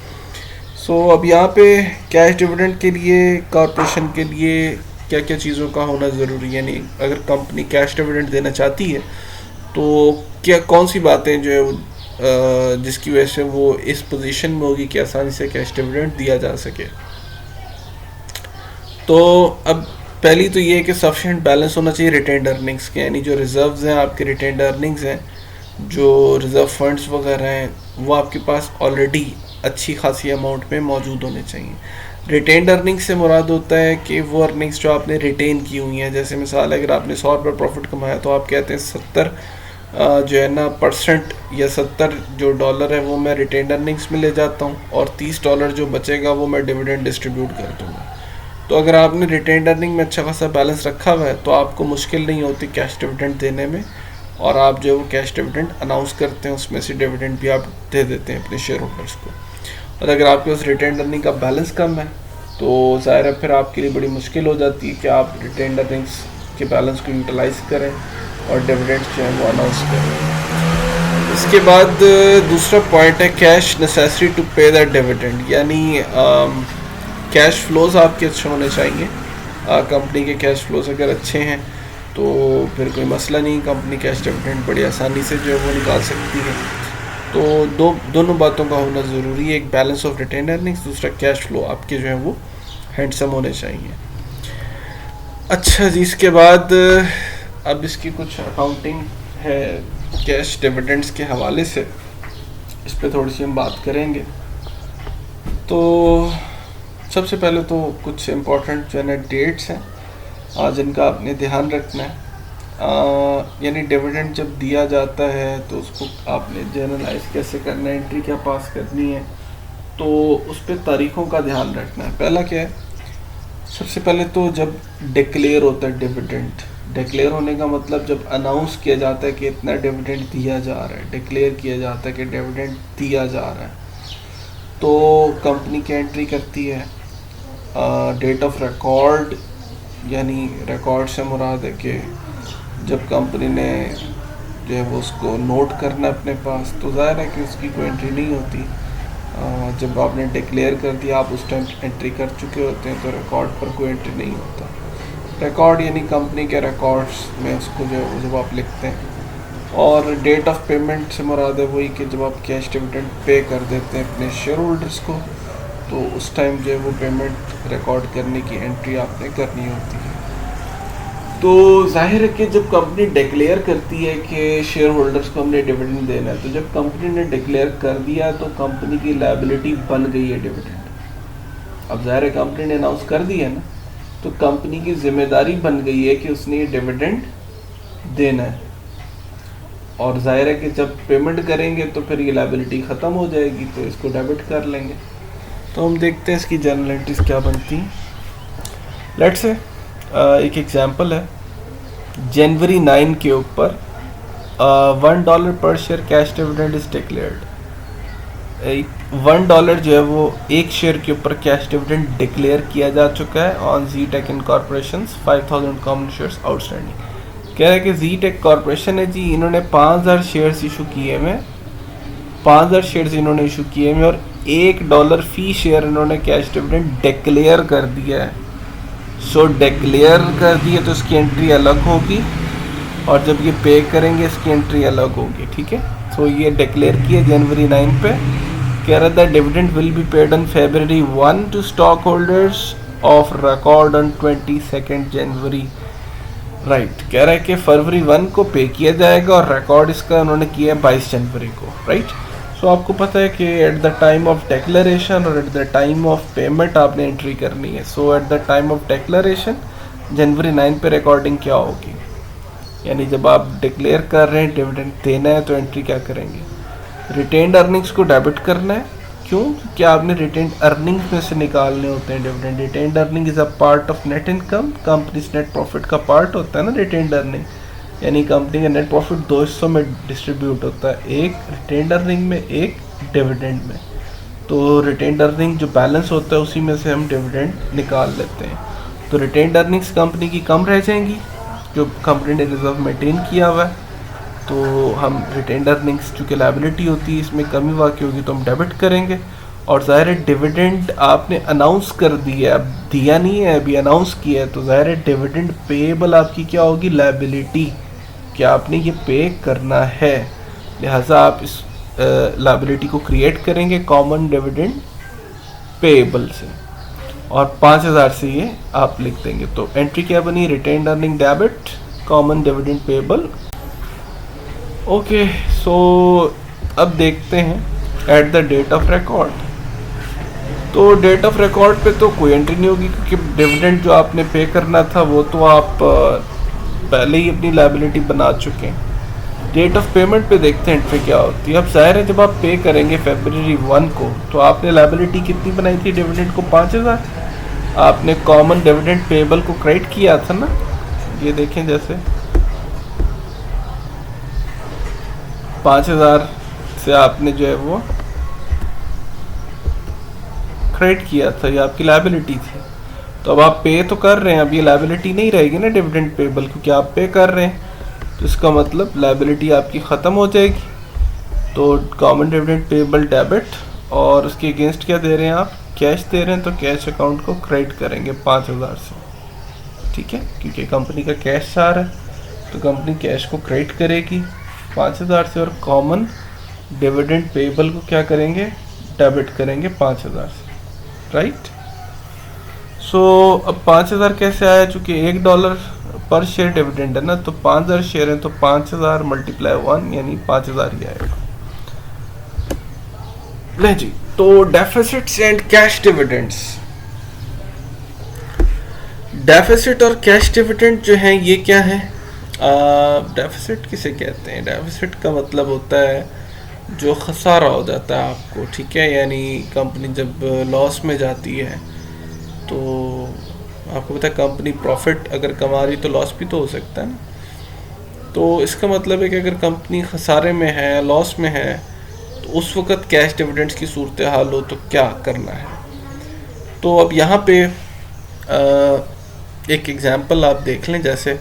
सो अब यहाँ पे कैश डिविडेंड के लिए कॉरपोरेशन के लिए क्या क्या चीज़ों का होना ज़रूरी है, यानी अगर कंपनी कैश डिविडेंड देना चाहती है तो क्या कौन सी बातें जो है वो जिसकी वजह से वो इस पोजीशन में होगी कि आसानी से कैश डिविडेंड दिया जा सके। तो अब पहली तो ये है कि सफिशिएंट बैलेंस होना चाहिए रिटेन्ड अर्निंग्स के, यानी जो रिजर्व्स हैं आपके रिटेन्ड अर्निंग्स हैं, जो रिज़र्व फंड्स वगैरह हैं, वो आपके पास ऑलरेडी अच्छी खासी अमाउंट में मौजूद होने चाहिए। रिटेन्ड अर्निंग्स से मुराद होता है कि वो अर्निंग्स जो आपने रिटेन की हुई हैं, जैसे मिसाल अगर आपने 100 रुपये प्रॉफिट कमाया तो आप कहते हैं 70 जो है ना परसेंट या 70 जो डॉलर है वो मैं रिटेन्ड अर्निंग्स में ले जाता हूँ और $30 जो बचेगा वो मैं डिविडेंड डिस्ट्रीब्यूट कर दूँगा। तो अगर आपने रिटेन्ड अर्निंग में अच्छा खासा बैलेंस रखा हुआ है तो आपको मुश्किल नहीं होती कैश डिविडेंड देने में, और आप जो है वो कैश डिविडेंड अनाउंस करते हैं उसमें से डिविडेंड भी आप दे देते हैं अपने शेयर होल्डर्स को। और अगर आपके पास रिटेन्ड अर्निंग का बैलेंस कम है तो ज़ाहिर है फिर आपके लिए बड़ी मुश्किल हो जाती है कि आप रिटेन्ड अर्निंग्स के बैलेंस को यूटिलाइज करें और डिविडेंड जो है वो अनाउंस करें। इसके बाद दूसरा पॉइंट है कैश नेसेसरी टू पे द डिविडेंड, यानी कैश फ्लोज आपके अच्छे होने चाहिए। कंपनी के कैश फ्लोज अगर अच्छे हैं तो फिर कोई मसला नहीं, कंपनी कैश डिविडेंड बड़ी आसानी से जो है वो निकाल सकती है। तो दोनों बातों का होना ज़रूरी है, एक बैलेंस ऑफ रिटेन अर्निंग्स, दूसरा कैश फ्लो आपके जो है वो हैंडसम होने चाहिए। अच्छा जी, इसके बाद अब इसकी कुछ अकाउंटिंग है कैश डिविडेंड्स के हवाले से, इस पर थोड़ी सी हम बात करेंगे। तो सबसे पहले तो कुछ इम्पोर्टेंट जो है ना डेट्स हैं जिनका आपने ध्यान रखना है। यानी डिविडेंड जब दिया जाता है तो उसको आपने जर्नलाइज कैसे करना है, एंट्री क्या पास करनी है, तो उस पर तारीख़ों का ध्यान रखना है। पहला क्या है, सबसे पहले तो जब डिक्लेयर होता है डिविडेंड, डिक्लेयर होने का मतलब जब अनाउंस किया जाता है कि इतना डिविडेंड दिया जा रहा है, डिक्लेयर किया जाता है कि डिविडेंड दिया जा रहा है, तो कंपनी की एंट्री करती है। डेट ऑफ रिकॉर्ड, यानी रिकॉर्ड से मुराद है कि जब कंपनी ने जो है वो उसको नोट करना अपने पास, तो ज़ाहिर है कि उसकी कोई एंट्री नहीं होती। जब आपने डिक्लेयर कर दिया आप उस टाइम एंट्री कर चुके होते हैं तो रिकॉर्ड पर कोई एंट्री नहीं होता। रिकॉर्ड यानी कंपनी के रिकॉर्ड्स में उसको जो जब आप लिखते हैं। और डेट ऑफ पेमेंट से मुराद है वही कि जब आप कैश डिविडेंड पे कर देते हैं अपने शेयर होल्डर्स को, तो उस टाइम जो है वो पेमेंट रिकॉर्ड करने की एंट्री आपने करनी होती है। तो जाहिर है कि जब कंपनी डिक्लेयर करती है कि शेयर होल्डर्स को हमने डिविडेंड देना है, तो जब कंपनी ने डिक्लेयर कर दिया तो कंपनी की लायबिलिटी बन गई है डिविडेंड। अब जाहिर है कंपनी ने अनाउंस कर दिया ना, तो कंपनी की जिम्मेदारी बन गई है कि उसने ये डिविडेंड देना है, और जाहिर है कि जब पेमेंट करेंगे तो फिर ये लायबिलिटी ख़त्म हो जाएगी, तो इसको डेबिट कर लेंगे। तो हम देखते हैं इसकी जर्नलिटीज़ क्या बनती हैं। लेट्स से एक एग्जांपल है, जनवरी 9 के ऊपर $1 पर share cash dividend is declared. $1 जो है वो एक शेयर के ऊपर कैश डिविडेंड डिक्लेयर किया जा चुका है on G tech incorporation 5000 common shares outstanding. कह रहा है कि जी टेक कॉर्पोरेशन है जी, इन्होंने 5000 शेयर्स इशू किए में, 5000 शेयर्स इन्होंने इशू किए में और $1 फी शेयर इन्होंने कैश डिविडेंड डिक्लेयर कर दिया है। सो डिक्लेयर कर दिया तो इसकी एंट्री अलग होगी, और जब ये पे करेंगे इसकी एंट्री अलग होगी, ठीक है। तो ये डिक्लेयर किया जनवरी 9 पे, कह रहा था dividend will be paid on February 1 to stock holders of record on 22 January. Right, कह रहा है कि फरवरी 1 को पे किया जाएगा और रिकॉर्ड इसका उन्होंने किया 22 जनवरी को, राइट। सो आपको पता है कि at the time of declaration और at the time of payment आपने एंट्री करनी है। So at the time of declaration January 9 पे रिकॉर्डिंग क्या होगी, यानी जब आप डिक्लेयर कर रहे हैं डिविडेंड देना है तो एंट्री क्या करेंगे, रिटेन्ड अर्निंग्स को डेबिट करना है। क्यों? क्योंकि आपने रिटेन्ड अर्निंग्स में से निकालने होते हैं dividend. Retained earning is a part of net income, companies net profit का पार्ट होता है ना रिटेन्ड अर्निंग, यानी कंपनी का नेट प्रॉफिट 2 हिस्सों में डिस्ट्रीब्यूट होता है, एक रिटेन्ड अर्निंग में, एक डिविडेंड में। तो रिटेन्ड अर्निंग जो बैलेंस होता है उसी में से हम डिविडेंड निकाल लेते हैं। तो रिटेन्ड अर्निंग्स कंपनी की कम रह जाएंगी जो कंपनी ने रिजर्व मेंटेन किया हुआ है, तो हम रिटेन्ड अर्निंग्स चूँकि लायबिलिटी होती है इसमें कमी वाक़ई होगी तो हम डेबिट करेंगे। और ज़ाहिर है डिविडेंड आपने अनाउंस कर दिया है, अब दिया नहीं है, अभी अनाउंस किया है, तो ज़ाहिर है डिविडेंड पेएबल आपकी क्या होगी, लायबिलिटी, कि आपने ये पे करना है, लिहाजा आप इस लायबिलिटी को क्रिएट करेंगे कॉमन डिविडेंड पेएबल से, और 5,000 से ये आप लिख देंगे। तो एंट्री क्या बनी, retained earning debit common dividend payable. Okay, so अब देखते हैं at the date of record. तो डेट ऑफ रिकॉर्ड पे तो कोई एंट्री नहीं होगी क्योंकि डिविडेंड जो आपने पे करना था वो तो आप पहले ही अपनी लायबिलिटी बना चुके हैं। डेट ऑफ पेमेंट पे देखते हैं एंट्री क्या होती है। अब जाहिर है जब आप पे करेंगे February 1 को तो आपने लायबिलिटी कितनी बनाई थी डिविडेंड को, 5,000। आपने कॉमन डिविडेंड पेएबल को क्रेडिट किया था ना, ये देखें जैसे 5,000 से आपने जो है वो क्रेडिट किया था, ये आपकी लायबिलिटी थी। तो अब आप पे तो कर रहे हैं, अब ये लायबिलिटी नहीं रहेगी ना डिविडेंड पेएबल, क्योंकि आप पे कर रहे हैं, तो इसका मतलब लायबिलिटी आपकी ख़त्म हो जाएगी। तो कॉमन डिविडेंड पेएबल डेबिट, और उसके अगेंस्ट क्या दे रहे हैं आप, कैश दे रहे हैं, तो कैश अकाउंट को क्रेडिट करेंगे 5,000 से, ठीक है, क्योंकि कंपनी का कैश आ रहा है तो कंपनी कैश को क्रेडिट करेगी 5,000 से, और कॉमन डिविडेंड पेएबल को क्या करेंगे, डेबिट करेंगे 5,000 से, राइट। सो अब 5,000 कैसे आया, चूँकि $1 पर शेयर डिविडेंड है ना, तो 5,000 शेयर हैं तो 5,000 × 1 यानी 5,000 ही आएगा। नहीं जी, तो deficits and cash dividends, deficit और कैश डिविडेंड जो है ये क्या है, डेफिसिट किसे कहते हैं, डेफिसिट का मतलब होता है जो खसारा हो जाता है आपको, ठीक है, यानी कंपनी जब लॉस में जाती है तो आपको पता है कंपनी प्रॉफिट अगर कमा रही तो लॉस भी तो हो सकता है ना, तो इसका मतलब है कि अगर कंपनी खसारे में है, लॉस में है, तो उस वक़्त कैश डिविडेंड्स की सूरत हाल हो तो क्या करना है। तो अब यहाँ पे एक एग्ज़ाम्पल आप देख लें, जैसे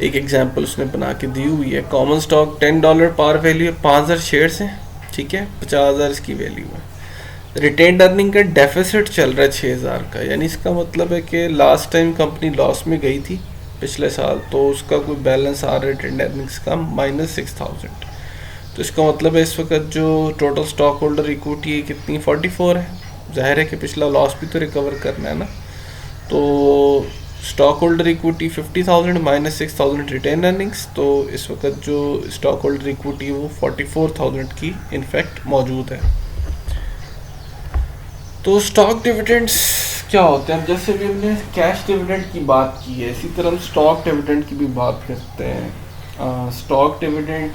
एक एग्जांपल उसने बना के दी हुई है, कॉमन स्टॉक $10 पार वैल्यू है, 5,000 शेयर्स हैं, ठीक है, 50,000 इसकी वैल्यू है। रिटेन्ड अर्निंग का डेफिसिट चल रहा है 6,000 का, यानी इसका मतलब है कि लास्ट टाइम कंपनी लॉस में गई थी पिछले साल, तो उसका कोई बैलेंस आ रहा है रिटेन्ड अर्निंग्स का -6,000। तो इसका मतलब है इस वक्त जो टोटल स्टॉक होल्डर इक्विटी है कितनी, 44 है। जाहिर है कि पिछला लॉस भी तो रिकवर करना है ना, तो stock holder equity 50,000 -6,000 retain earnings, तो इस वक्त जो स्टॉक होल्डर इक्विटी है वो 44,000 की इनफैक्ट मौजूद है। तो स्टॉक डिविडेंड्स क्या होते हैं, जैसे भी हमने कैश डिविडेंड की बात की है इसी तरह हम स्टॉक डिविडेंड की भी बात करते हैं। स्टॉक डिविडेंड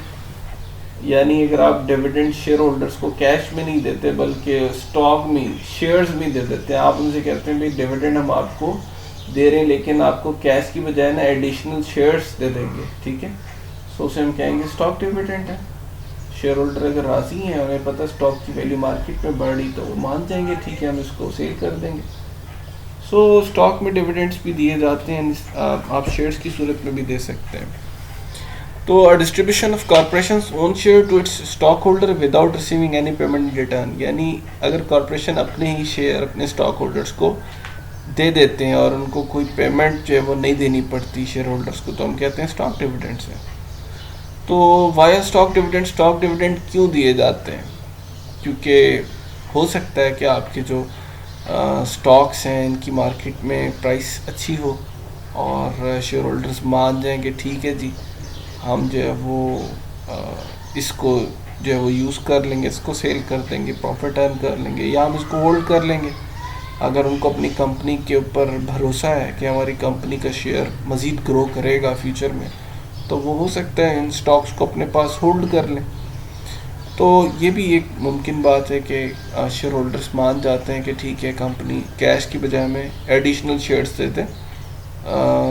यानी अगर आप डिविडेंड शेयर होल्डर्स को कैश में नहीं देते बल्कि स्टॉक में, शेयर्स में दे देते हैं, आप उनसे कहते हैं भाई डिविडेंड हम आपको दे रहे हैं लेकिन आपको कैश की बजाय ना एडिशनल शेयर्स दे देंगे, ठीक है, सो उसे हम कहेंगे स्टॉक डिविडेंड है। शेयर होल्डर अगर राजी हैं, उन्हें पता स्टॉक की वैल्यू मार्केट में बढ़ रही तो वो मान जाएंगे, ठीक है, हम इसको सेल कर देंगे। सो स्टॉक में डिविडेंड्स भी दिए जाते हैं, आप शेयर्स की सूरत में भी दे सकते हैं। तो distribution of corporation own share to its stock holder without receiving any payment return, यानी अगर कॉर्पोरेशन अपने ही शेयर अपने स्टॉक होल्डर्स को दे देते हैं और उनको कोई पेमेंट जो है वो नहीं देनी पड़ती शेयर होल्डर्स को, तो हम कहते हैं स्टॉक डिविडेंड्स है। तो वाया स्टॉक डिविडेंड क्यों दिए जाते हैं, क्योंकि हो सकता है कि आपके जो स्टॉक्स हैं इनकी मार्केट में प्राइस अच्छी हो और शेयर होल्डर्स मान जाएं कि ठीक है जी हम जो है वो इसको जो है वो यूज़ कर लेंगे, इसको सेल कर देंगे, प्रॉफिट अर्न कर लेंगे, या हम इसको होल्ड कर लेंगे। अगर उनको अपनी कंपनी के ऊपर भरोसा है कि हमारी कंपनी का शेयर मज़ीद ग्रो करेगा फ्यूचर में, तो वो हो सकता है इन स्टॉक्स को अपने पास होल्ड कर लें। तो ये भी एक मुमकिन बात है कि शेयर होल्डर्स मान जाते हैं कि ठीक है कंपनी कैश की बजाय हमें एडिशनल शेयर्स दे दे,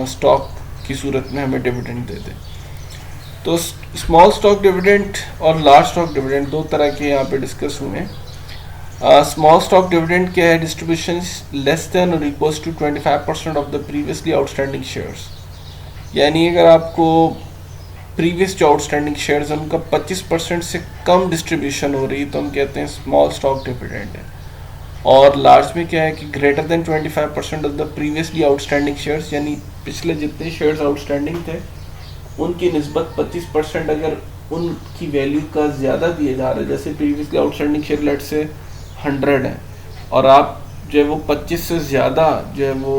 स्टॉक की सूरत में हमें डिविडेंड दे दे। तो स्मॉल स्टॉक डिविडेंड और लार्ज स्टॉक डिविडेंड दो तरह के यहाँ पे डिस्कस हुए हैं। स्मॉल स्टॉक डिविडेंड क्या है? डिस्ट्रीब्यूशन लेस देन और equals to 25% of the previously outstanding shares. यानी अगर आपको प्रीवियस जो आउटस्टैंडिंग शेयर्स हैं उनका 25% से कम डिस्ट्रीब्यूशन हो रही है तो हम कहते हैं स्मॉल स्टॉक डिविडेंड है। और लार्ज में क्या है कि greater than 25% of the previously outstanding shares, यानी पिछले जितने शेयर्स आउटस्टैंडिंग थे उनकी निस्बत 25% अगर उनकी वैल्यू का ज़्यादा दिए जा रहा है, जैसे प्रीवियसली आउटस्टैंडिंग शेयर लेट से 100 है और आप जो है वो 25 से ज़्यादा जो है वो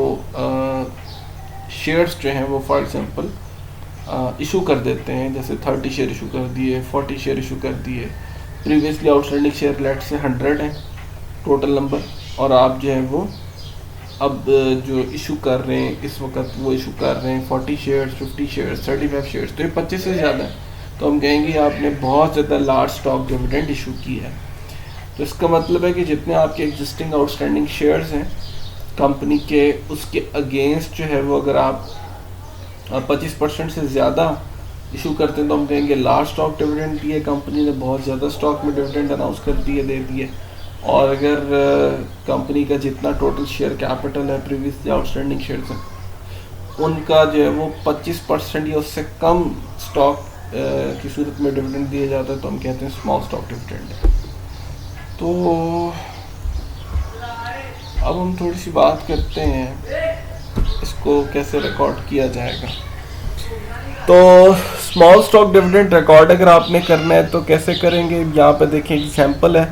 शेयर्स जो हैं वो फॉर एग्जांपल इशू कर देते हैं, जैसे 30 शेयर इशू कर दिए, 40 शेयर इशू कर दिए। प्रीवियसली आउटस्टैंडिंग शेयर लेट से 100 है टोटल नंबर, और आप जो है वो अब जो इशू कर रहे हैं इस वक्त वो इशू कर रहे हैं 40 शेयर्स, 50 शेयर्स, 35 शेयर्स, तो ये 25 से ज़्यादा है, तो हम कहेंगे आपने बहुत ज़्यादा लार्ज स्टॉक डिविडेंड इशू किया है। तो इसका मतलब है कि जितने आपके एग्जिस्टिंग आउटस्टैंडिंग शेयर्स हैं कंपनी के, उसके अगेंस्ट जो है वो अगर आप 25% से ज़्यादा इशू करते हैं तो हम कहेंगे लार्ज स्टॉक डिविडेंड दिए, कंपनी ने बहुत ज़्यादा स्टॉक में डिविडेंड अनाउंस कर दिए, दे दिए। और अगर कंपनी का जितना टोटल शेयर कैपिटल है प्रीवियसली आउटस्टैंडिंग शेयर्स हैं उनका जो है वो 25% या उससे कम स्टॉक की सूरत में डिविडेंड दिया जाता है तो हम कहते हैं स्मॉल स्टॉक डिविडेंड है। तो अब हम थोड़ी सी बात करते हैं इसको कैसे रिकॉर्ड किया जाएगा। तो स्मॉल स्टॉक डिविडेंड रिकॉर्ड अगर आपने करना है तो कैसे करेंगे, यहाँ पे देखें एग्जांपल है।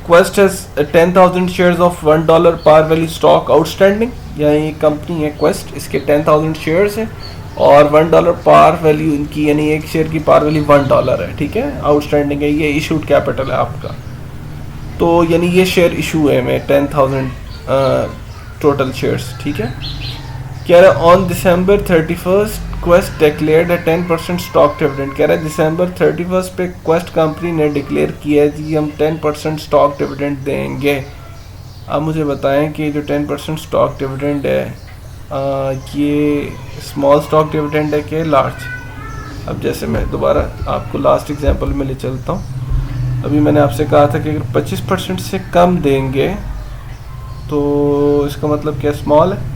Quest has 10,000 shares of $1 par value stock outstanding, यानी कंपनी है क्वेस्ट, इसके 10,000 शेयर्स हैं और $1 पार वैल्यू इनकी, यानी एक शेयर की पार वैल्यू $1 है, ठीक है, आउटस्टैंडिंग है, ये इशूड कैपिटल है आपका। तो यानी ये शेयर इशू है में 10,000 टोटल शेयर्स, ठीक है। कह रहा है on December 31 quest declared 10% stock dividend. कह रहा है December 31 पे क्वेस्ट कंपनी ने डिक्लेयर किया है कि हम 10% स्टॉक डिविडेंड देंगे। आप मुझे बताएं कि जो 10% स्टॉक डिविडेंड है ये स्मॉल स्टॉक डिविडेंड है कि लार्ज। अब जैसे मैं दोबारा आपको लास्ट एग्जांपल में ले चलता हूँ। अभी मैंने आपसे कहा था कि अगर 25% से कम देंगे तो इसका मतलब क्या स्मॉल है,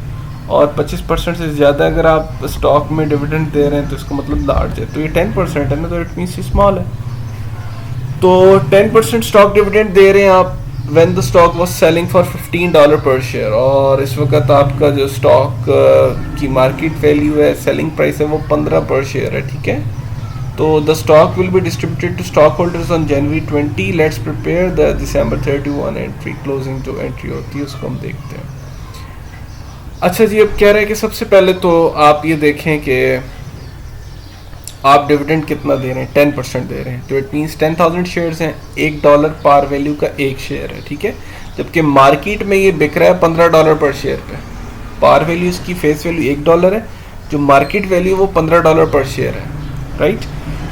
और 25% से ज़्यादा अगर आप स्टॉक में डिविडेंड दे रहे हैं तो इसका मतलब लार्ज है। तो ये 10% है ना, तो इट मीन्स स्मॉल है। तो 10% स्टॉक डिविडेंड दे रहे हैं आप when the stock was selling for $15 पर शेयर, और इस वक्त आपका जो स्टॉक की मार्केट वैल्यू है, सेलिंग प्राइस है, वो 15 पर शेयर है, ठीक है। तो the stock will be distributed to stock holders on January 20। Let's prepare the December 31 entry, closing जो एंट्री होती है उसको हम देखते हैं। अच्छा जी, अब कह रहे हैं कि सबसे पहले तो आप ये देखें कि आप डिविडेंड कितना दे रहे हैं, 10% दे रहे हैं, तो इट मीन्स 10,000 शेयर्स हैं, $1 पार वैल्यू का एक शेयर है, ठीक है। जबकि मार्केट में ये बिक रहा है $15 पर शेयर पे, पार वैल्यू इसकी फेस वैल्यू $1 है, जो मार्केट वैल्यू वो $15 पर शेयर है, राइट।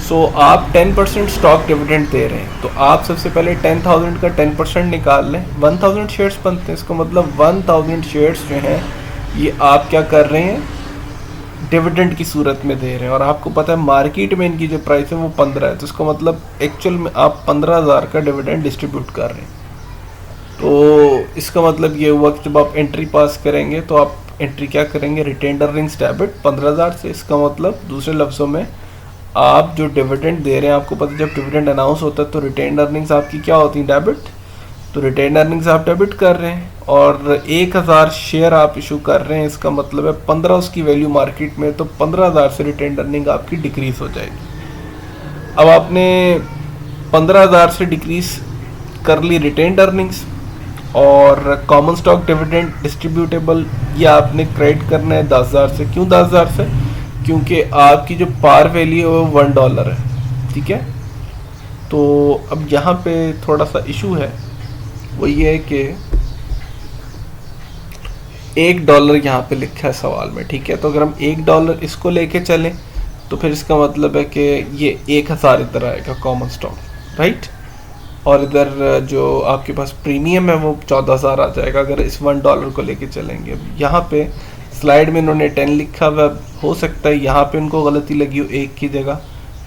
सो आप 10% स्टॉक डिविडेंड दे रहे हैं, तो आप सबसे पहले 10,000 का 10% निकाल लें, 1,000 शेयर्स बनते हैं। इसका मतलब 1,000 शेयर्स जो हैं ये आप क्या कर रहे हैं, डिविडेंड की सूरत में दे रहे हैं, और आपको पता है मार्केट में इनकी जो प्राइस है वो 15 है, तो इसका मतलब एक्चुअल में आप 15,000 का डिविडेंड डिस्ट्रीब्यूट कर रहे हैं। तो इसका मतलब ये हुआ कि जब आप एंट्री पास करेंगे तो आप एंट्री क्या करेंगे, रिटेन्ड अर्निंग्स डेबिट 15,000 से। इसका मतलब दूसरे लफ्ज़ों में आप जो डिविडेंड दे रहे हैं, आपको पता है जब डिविडेंड अनाउंस होता है तो रिटेन्ड अर्निंग्स आपकी क्या होती हैं, डेबिट, तो रिटेन्ड अर्निंग्स आप डेबिट कर रहे हैं, और 1,000 शेयर आप इशू कर रहे हैं, इसका मतलब है 15 उसकी वैल्यू मार्केट में, तो 15,000 से रिटेन्ड अर्निंग आपकी डिक्रीज हो जाएगी। अब आपने 15,000 से डिक्रीज कर ली रिटेन्ड अर्निंग्स, और कॉमन स्टॉक डिविडेंड डिस्ट्रीब्यूटेबल ये आपने क्रेडिट करना है 10,000 से। क्यों 10,000 से, क्योंकि आपकी जो पार वैल्यू है वो $1 है, ठीक है। तो अब यहाँ पे थोड़ा सा इशू है, वो ये है कि $1 यहाँ पे लिखा है सवाल में, ठीक है। तो अगर हम $1 इसको लेके चलें तो फिर इसका मतलब है कि ये 1,000 इधर आएगा कॉमन स्टॉक, राइट, और इधर जो आपके पास प्रीमियम है वो 14,000 आ जाएगा अगर इस $1 को लेके चलेंगे। यहाँ पे स्लाइड में इन्होंने 10 लिखा हुआ, हो सकता है यहाँ पे उनको गलती लगी हो 1 की जगह,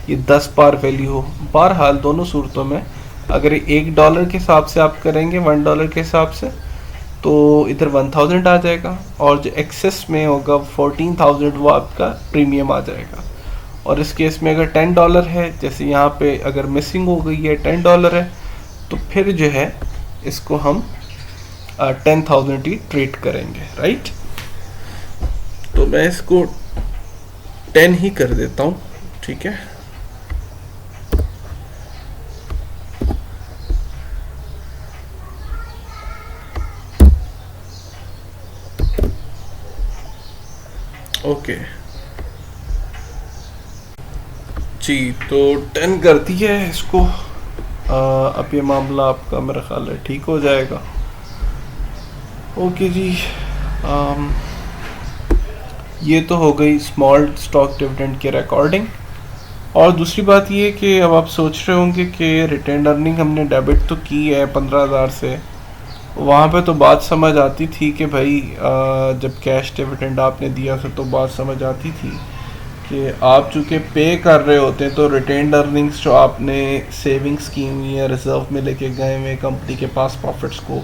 ये 10 पार वैल्यू हो। बहरहाल दोनों सूरतों में अगर $1 के हिसाब से आप करेंगे, $1 के हिसाब से, तो इधर 1000 आ जाएगा, और जो एक्सेस में होगा 14,000 वो आपका प्रीमियम आ जाएगा। और इस केस में अगर $10 है, जैसे यहाँ पे अगर मिसिंग हो गई है $10 है, तो फिर जो है इसको हम 10,000 ही ट्रीट करेंगे, राइट। तो मैं इसको 10 ही कर देता हूँ, ठीक है। ओके जी, तो 10 कर दिया है इसको। अब ये मामला आपका मेरा ख्याल है ठीक हो जाएगा। ओके जी, ये तो हो गई स्मॉल स्टॉक डिविडेंड की रिकॉर्डिंग। और दूसरी बात ये कि अब आप सोच रहे होंगे कि रिटेन अर्निंग हमने डेबिट तो की है 15,000 से, वहाँ पे तो बात समझ आती थी कि भाई जब कैश डिविडेंड आपने दिया था तो बात समझ आती थी कि आप चूँकि पे कर रहे होते हैं तो रिटेन अर्निंग्स जो आपने सेविंग स्कीम या रिजर्व में लेके गए हुए कंपनी के पास प्रॉफिट्स को,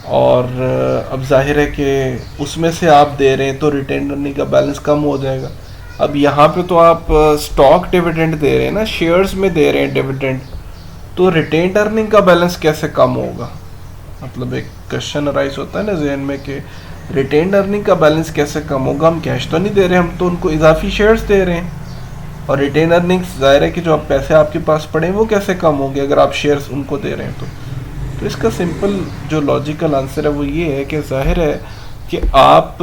और अब जाहिर है कि उसमें से आप दे रहे हैं तो रिटेन अर्निंग का बैलेंस कम हो जाएगा। अब यहाँ पे तो आप स्टॉक डिविडेंड दे रहे हैं ना, शेयर्स में दे रहे हैं डिविडेंड, तो रिटेन अर्निंग का बैलेंस कैसे कम होगा? मतलब एक क्वेश्चन अराइज होता है ना जहन में कि रिटेन अर्निंग का बैलेंस कैसे कम होगा? हम कैश तो नहीं दे रहे, हम तो उनको इजाफी शेयर्स दे रहे हैं, और रिटेन अर्निंग्स जाहिर है कि जो आप पैसे आपके पास पड़े हैं वो कैसे कम होंगे अगर आप शेयर्स उनको दे रहे हैं तो इसका सिंपल जो लॉजिकल आंसर है वो ये है कि जाहिर है कि आप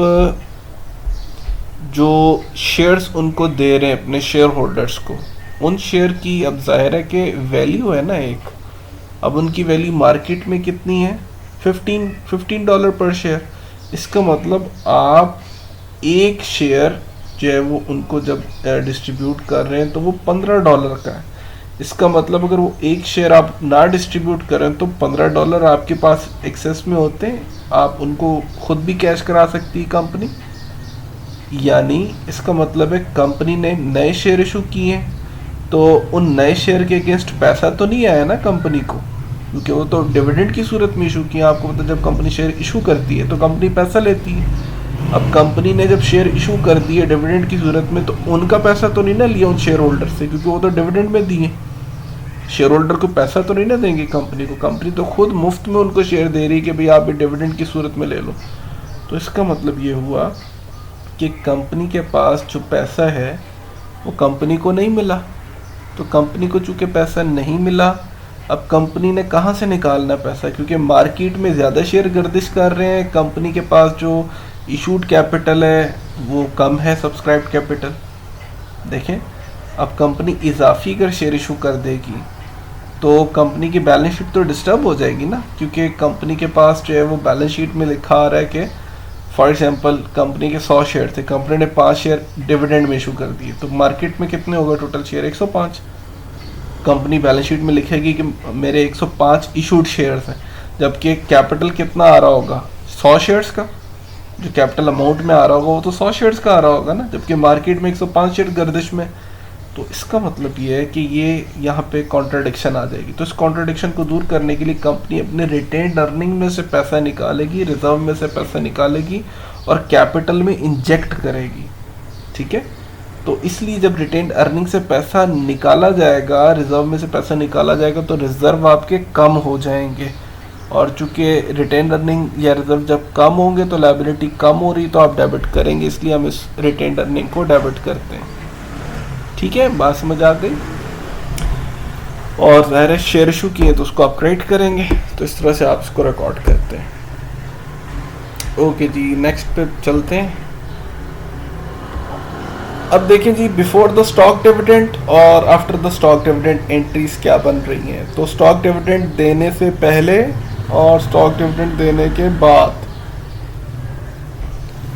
जो शेयर्स उनको दे रहे हैं अपने शेयर होल्डर्स को, उन शेयर की अब जाहिर है कि वैल्यू है ना एक, अब उनकी वैल्यू मार्केट में कितनी है? $15 पर शेयर। इसका मतलब आप एक शेयर जो है वो उनको जब डिस्ट्रीब्यूट कर रहे हैं तो वो $15 का है। इसका मतलब अगर वो एक शेयर आप ना डिस्ट्रीब्यूट करें तो $15 आपके पास एक्सेस में होते हैं, आप उनको खुद भी कैश करा सकती है कंपनी। यानी इसका मतलब है कंपनी ने नए शेयर इशू किए, तो उन नए शेयर के अगेंस्ट पैसा तो नहीं आया ना कंपनी को, क्योंकि वो तो डिविडेंड की सूरत में इशू किया। आपको पता, जब कंपनी शेयर इशू करती है तो कंपनी पैसा लेती है। अब कंपनी ने जब शेयर इशू कर दिए डिविडेंड की सूरत में, तो उनका पैसा तो नहीं ना लिया उन शेयर होल्डर से, क्योंकि वो तो डिविडेंड में दिए। शेयर होल्डर को पैसा तो नहीं ना देंगे कंपनी को, कंपनी तो खुद मुफ्त में उनको शेयर दे रही है कि भाई आप भी डिविडेंड की सूरत में ले लो। तो इसका मतलब ये हुआ कि कंपनी के पास जो पैसा है वो कंपनी को नहीं मिला। तो कंपनी को चूँकि पैसा नहीं मिला, अब कंपनी ने कहाँ से निकालना पैसा? क्योंकि मार्केट में ज़्यादा शेयर गर्दिश कर रहे हैं, कंपनी के पास जो इशूड कैपिटल है वो कम है, सब्सक्राइब्ड कैपिटल। देखें, अब कंपनी इजाफी अगर शेयर इशू कर देगी तो कंपनी की बैलेंस शीट तो डिस्टर्ब हो जाएगी ना, क्योंकि कंपनी के पास जो है वो बैलेंस शीट में लिखा आ रहा है कि फॉर एग्जांपल कंपनी के 100 शेयर थे, कंपनी ने 5 शेयर डिविडेंड में इशू कर दिए, तो मार्केट में कितने होगा total share? 105। Company balance sheet में लिखेगी कि मेरे 105 इशूड शेयर्स हैं, जबकि कैपिटल कितना आ रहा होगा? 100 शेयर्स का। जो कैपिटल अमाउंट में आ रहा होगा वो तो 100 शेयर्स का आ रहा होगा ना, जबकि मार्केट में 105 शेयर गर्दिश में। तो इसका मतलब ये है कि ये यहाँ पे कॉन्ट्राडिक्शन आ जाएगी। तो इस कॉन्ट्राडिक्शन को दूर करने के लिए कंपनी अपने रिटेन्ड अर्निंग में से पैसा निकालेगी, रिजर्व में से पैसा निकालेगी और कैपिटल में इंजेक्ट करेगी, ठीक है। तो इसलिए जब रिटेन्ड अर्निंग से पैसा निकाला जाएगा, रिजर्व में से पैसा निकाला जाएगा, तो रिजर्व आपके कम हो जाएंगे, और चूंकि रिटेन अर्निंग या रिजर्व जब कम होंगे तो लायबिलिटी कम हो रही तो आप डेबिट करेंगे, इसलिए हम इस रिटेन अर्निंग को डेबिट करते हैं। ठीक है, बात समझ आ गई। और ज़ाहिर है शेयर इशू किए तो उसको आप क्रेडिट करेंगे, तो इस तरह से आप इसको रिकॉर्ड करते हैं। ओके जी, नेक्स्ट पे चलते हैं। अब देखें जी, बिफोर द स्टॉक डिविडेंड और after the stock dividend entries क्या बन रही हैं। तो स्टॉक डिविडेंड देने से पहले और स्टॉक डिविडेंड देने के बाद।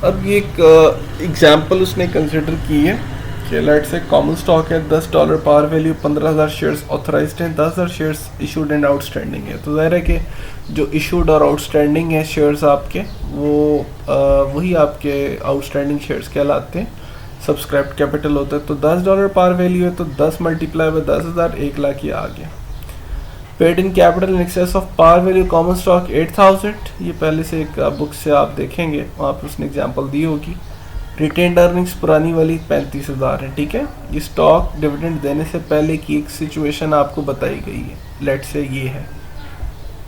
अब ये एक एग्जांपल उसने कंसिडर की है कि लेट से कॉमन स्टॉक है, $10 पार वैल्यू, 15,000 शेयर्स ऑथराइज्ड हैं, 10,000 शेयर्स इशूड एंड आउटस्टैंडिंग है। तो ज़ाहिर है कि जो इशूड और आउटस्टैंडिंग है शेयर्स आपके, वो वही आपके आउटस्टैंडिंग शेयर्स कहलाते हैं। सब्सक्राइब कैपिटल होता है, तो $10 पार वैल्यू है तो 10 मल्टीप्लाई बाय 10,000, 1,00,000 ये आ गया। Paid in capital in excess of par value common stock 8,000, ये पहले से एक बुक से आप देखेंगे, वहाँ पर उसने एग्जांपल दी होगी। रिटेन्ड अर्निंग्स पुरानी वाली 35,000 है, ठीक है। ये स्टॉक डिविडेंड देने से पहले की एक सिचुएशन आपको बताई गई है, लेट से ये है,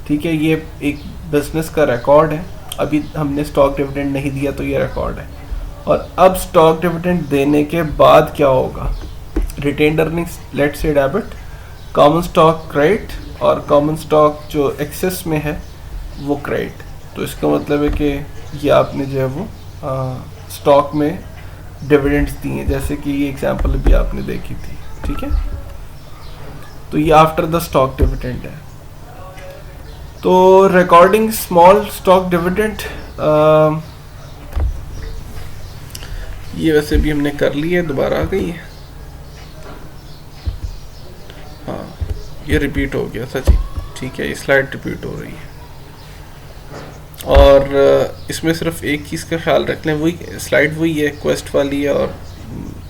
ठीक है। ये एक बिजनेस का रिकॉर्ड है, अभी हमने स्टॉक डिविडेंड नहीं दिया तो ये रिकॉर्ड है। और अब स्टॉक डिविडेंड देने के बाद क्या होगा, रिटेन्ड अर्निंग्स लेट से डेबिट, कॉमन स्टॉक क्रेडिट, और कॉमन स्टॉक जो एक्सेस में है वो क्रेडिट। तो इसका मतलब है कि ये आपने जो है वो स्टॉक में डिविडेंड्स दिए, जैसे कि ये एग्जांपल भी आपने देखी थी, ठीक है। तो ये आफ्टर द स्टॉक डिविडेंड है। तो रिकॉर्डिंग स्मॉल स्टॉक डिविडेंड ये वैसे भी हमने कर ली है, दोबारा आ गई है, हाँ ये रिपीट हो गया सच ही, ठीक है, ये स्लाइड रिपीट हो रही है। और इसमें सिर्फ एक चीज़ का ख्याल रख लें, वही स्लाइड वही है, क्वेस्ट वाली है, और